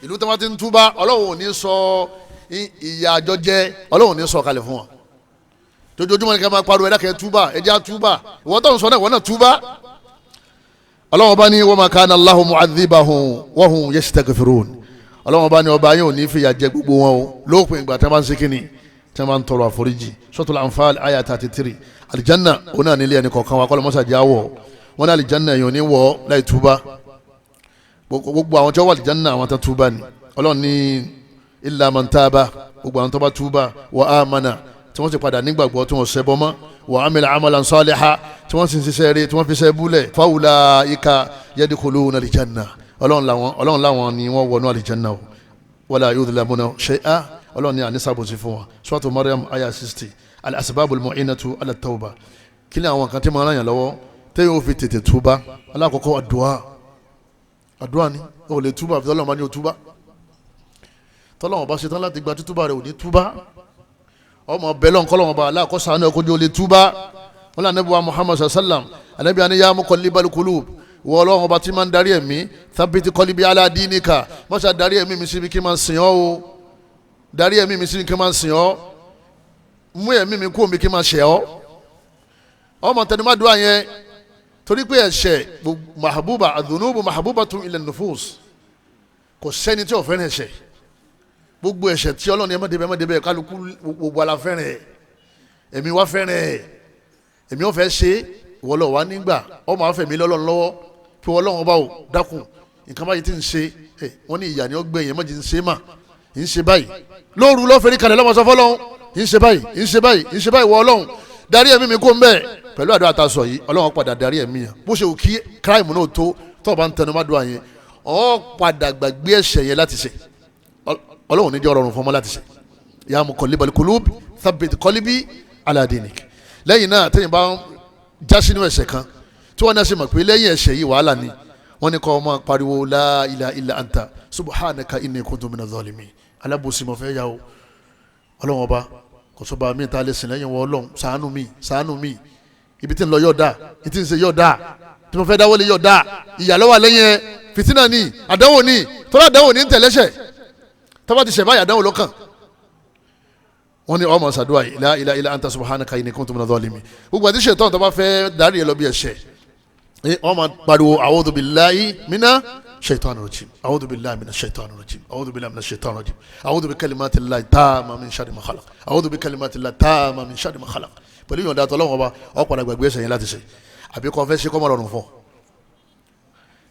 S2: ìlú tí wọ́n ti ń túbá ọlọ́run ní sọ ìyà àjọjẹ ọlọ́run ní sọ kalẹ̀ fún wọn jojoojúmọ́ ni ká máa pariwo ẹ̀dá kẹ́ túbá ẹ̀já túbá ìwọ́n tó ń sọ náà ìwọ́n náà túbá ọlọ́run bá ní wa ma kana Allahu mu'adhibahum wa hum yastaghfirun ọlọ́run bá ní ọba yóò ní fìyà jẹ gbogbo wọn o lópin ìgbà tí wọ́n bá ń ṣe kíni tí wọ́n máa ń tọrọ àforíjì. Suratul Anfal aya 33. Àlìjánà òun náà nílé ẹnì kọ̀ọ̀kan wa kọ́ lọ́mọ́sá jẹ́ àwọ̀ wọn ní àlìjánà èèyàn ní wọ̀ láì túbá gbogbo àwọn tí wọ́n wà àlìjánà àwọn tó túbá ni Ọlọ́run ní illa man taba gbogbo àwọn tó bá túbá wa amana tí wọ́n sì padà nígbàgbọ́ tí wọ́n ṣẹbọ mọ́ wa amila amalan saliha tí wọ́n sì ń ṣiṣẹ́ rere tí wọ́n fi ṣe búlẹ̀ fa ulaika yadkhuluna àlìjánà Ọlọ́run láwọn ni wọ́n wọnú àlìjánà o wala yudhlamuna shay'a Ọlọ́run ní ànísàbòsí fún wa. Suratu Maryam aya 60. Al-asbabul mu'inatu ala tawba kí ni àwọn kan tí máa ń ràn yàn lọ́wọ́ tẹ́yìn ó fi tètè túbá. alákọ̀ọ́kọ́ àdúrà ni ó lè túbá àfi tọ́lọ́mọ ní o túbá tọ́lọ́mọ bá ṣe tán láti gba túbá rẹ̀ ò ní túbá ọmọ bẹ́lọ̀ ńkọ́lọ́mọ bá aláàkọ́sà ní ọkọ́jú ó lè túbá. wọn lànà bí wa Muhammad sallam anabi ani ya muqallibal qulub wọ Ọlọ́run bá ti máa ń darí ẹ̀mí thabbit qalbi ala dinika mọ́ṣá darí ẹ̀mí mi síbi kí n máa sìn ọ́ o darí ẹ̀mí mi síbi kí n máa sìn ọ́ mú ẹ̀mí mi kú omi kí n máa ṣẹ̀ ọ́ ọmọ tẹnumádùá yẹn torí pé ẹ̀ṣẹ̀ mahabuba adhunubu mahabubatun ila nufus kò sẹ́ni tí ò fẹ́ràn ẹ̀ṣẹ̀ gbogbo ẹ̀ṣẹ̀ tí Ọlọ́run ẹ má débẹ̀ kálukú gbogbo ala fẹ́ràn ẹ̀ ẹ̀mí wá fẹ́ràn ẹ̀ ẹ̀mí ò fẹ́ ṣe ìwọlọ́ wa nígbà ọmọ afẹ́mi lọ́lọ́run lọ́wọ́ kí wọ́n lọ́wọ́ bá ò dákun nǹkan báyìí tí ń ṣe wọ́n ní ìyá ni ó gbé yẹn mọ́jì ń ṣe mà ń ṣe báyìí lóru lọ́fẹ̀ẹ́ kalẹ̀ lọ́mọ sọ fọ́lọ́run ń ṣe báyìí wọ Ọlọ́run darí ẹ̀mí mi kó ń bẹ́ẹ̀ pẹ̀lú àdúrà tá a sọ yìí Ọlọ́run padà darí ẹ̀mí yẹn bó ṣe wù kí kíráìmù náà tó tó o bá ń tẹnu má dùn àyẹn ọ̀ padà gbàgbé ẹ̀ṣẹ̀ yẹn láti ṣe Ọlọ́run ní jẹ́ ọ̀rọ̀ fún ọmọ láti ṣe ya muqallibal qulub thabbit qalbi ala dinik. Lẹ́yìn náà tẹ́yìn bá ń já sínú ẹ̀ṣẹ̀ kan tí wọ́n náà ṣe mọ̀ pé lẹ́yìn ẹ̀ṣẹ̀ yìí wàhálà ni wọ́n ní kọ́ ọmọ pariwo la ilaha illa anta subhanaka inni kuntu minadh zalimin alábòsí mo fẹ́ yà ó Ọlọ́run ọba kò sọba mi ta lè sìn lẹ́yìn wọ Ọlọ́run ṣàánú mi ibi tí ń lọ yọ̀ọ̀dà ibi tí ń ṣe yọ̀ọ̀dà tí mo fẹ́ dáwọ́ lé yọ̀ọ̀dà ìyàlọ́ wà lẹ́yìn ẹ fìtínà ni àdánwò ni tọ́lá àdánwò ní tẹ̀lẹ́ṣẹ̀ tọ́ba ti ṣẹ̀ báyìí àdánwò lọ́kàn wọ́n ní ọmọ ṣàdúrà yìí la ilaha illa anta subhanaka inni kuntu minadh zalimin gbogbo àti ṣètò tó bá fẹ́ darí ẹ lọ bí ẹ̀ṣẹ̀ wọ́n máa pariwo a'udhu billahi minash shaitanir rajim a'udhu billahi minash shaitanir rajim a'udhu billahi minash shaitanir rajim a'udhu bi kalimatillahi tammati min sharri ma khalaq a'udhu bi kalimatillahi tammati min sharri ma khalaq pẹ̀lú ìyọ̀ǹda Ọlọ́run ọba ó padà gbàgbé ẹ̀ṣẹ̀ yẹn láti ṣe àbí kò fẹ́ ṣe kọ́ mọ́ lọ́rùn fún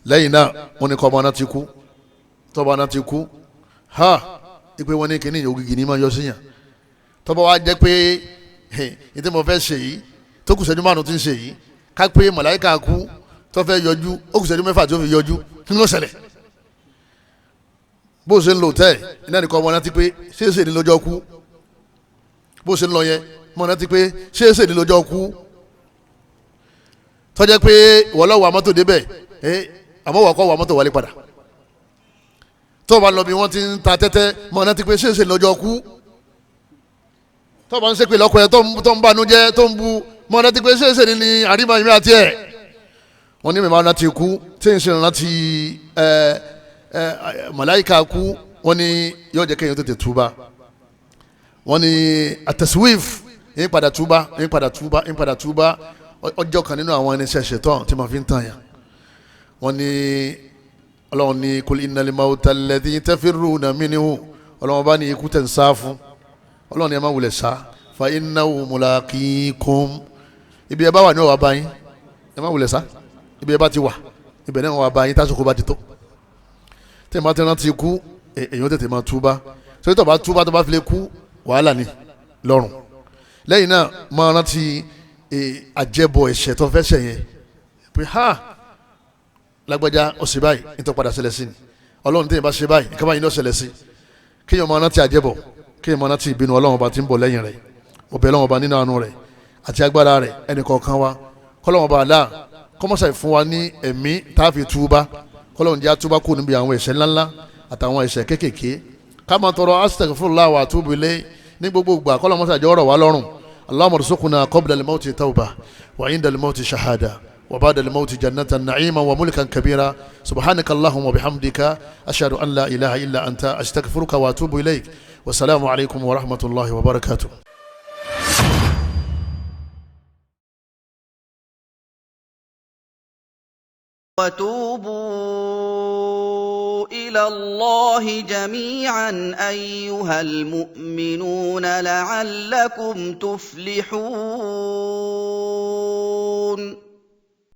S2: lẹ́yìn náà wọ́n ní kọ́ ọmọ náà ti kú tọ́ba náà ti kú ha ipe wọn ní kíní ògìgì ní máa yọ síyàn tọ́ba wa jẹ́ pé ìdí mo fẹ́ ṣe yìí tó kù ṣẹ́jú márùn-ún ti ń ṣe yìí ká pé màláíkà kú tó fẹ́ yọjú ó kù ṣẹ́jú mẹ́fà tó fi yọjú kí ló ṣẹlẹ̀ bó ṣe ń lò tẹ́ iná nìkan ọmọ náà ti pé ṣéṣe ní lọ́jọ́ kú bó ṣe ń lọ yẹn ọmọ náà ti pé ṣéṣe ní lọ́jọ́ kú tọ́jẹ́ pé ìwọ́lọ́wọ́ àmọ́tò débẹ̀ àmọ́ wà kọ́ wà mọ́tò wálé padà tó bá lọ bí wọ́n ti ń ta tẹ́tẹ́ ọmọ náà ti pé ṣéṣe ní lọ́jọ́ kú tó bá ń ṣépè lọ́kọ̀ ẹ̀ tó ń banú jẹ́ tó ń bu ọmọ náà ti pé ṣéṣe ní àríwá ìmí àti ẹ̀ wọ́n ní mẹ́mọ́ náà ti kú tí ń ṣe rántí màláìka kú wọ́n ní yóò jẹ́ kéèyàn tètè túbá wọ́n ní àtẹ̀síwìf yín padà túbá ọjọ́ kan nínú àwọn ẹni ṣẹ̀ṣẹ̀ tán tí ma fi ń tàn yàn wọ́n ní ọlọ́run ní kul innal mawta alladhi tafirruna minhu ọlọ́run bá ní ikú tẹ̀ ń sá fún ọlọ́run ní ẹ má wulẹ̀ sá fa innahu mulaqikum ibi ẹ bá wà ní ọ̀wá báyìí ẹ má wulẹ̀ sá ibi ẹ bá ti wà ibẹ̀ náà wà báyìí tásìkò bá ti tó tẹ́ ẹ má tẹ́ran ti kú èèyàn tètè máa túbá torí tó bá túbá tó bá fi lè kú wàhálà ni lọ́rùn lẹ́yìn náà máa rántí àjẹbọ ẹ̀ṣẹ̀ tó fẹ́ ṣẹ̀ yẹn pé ha lágbájá ọ̀sẹ̀ báyìí nítorí padà ṣẹlẹ̀ sí ni ọlọ́run tẹ́yìn bá ṣe báyìí nǹkan báyìí ní ọ̀ṣẹlẹ̀ sí kéèyàn máa rántí àjẹbọ kéèyàn máa rántí ìbínú ọlọ́run ọba tí ń bọ̀ lẹ́yìn rẹ̀ ọbẹ̀ ọlọ́run ọba nínú àánú rẹ̀ àti agbára rẹ̀ ẹnì kọ̀ọ̀kan wa kọ́lọ́run ọba àlá kọ́mọ́sà fún wa ní ẹ̀mí táàfì túbá kọ́lọ́run jẹ́ àtúbá kù níbi àwọn ẹ̀ṣẹ̀ ńláńlá àtàwọn ẹ̀ṣẹ̀ kéékèèké ká máa tọrọ astaghfirullah wa atubu ilayh ní gbogbo ìgbà kọ́lọ́run mọ́sà jẹ́ ọ̀rọ̀ wa lọ́rùn allahumma rzuqna qabla al-mawti tawba wa inda al-mawti shahada wa ba'da al-mawti jannatan na'ima wa mulkan kabira subhanaka allahumma wa bihamdika ashhadu an la ilaha illa anta astaghfiruka wa atubu ilayk wa salamu alaykum wa rahmatullahi wa barakatuh.
S1: وتوبوا إلى إلى الله جميعا أيها المؤمنون لعلكم تفلحون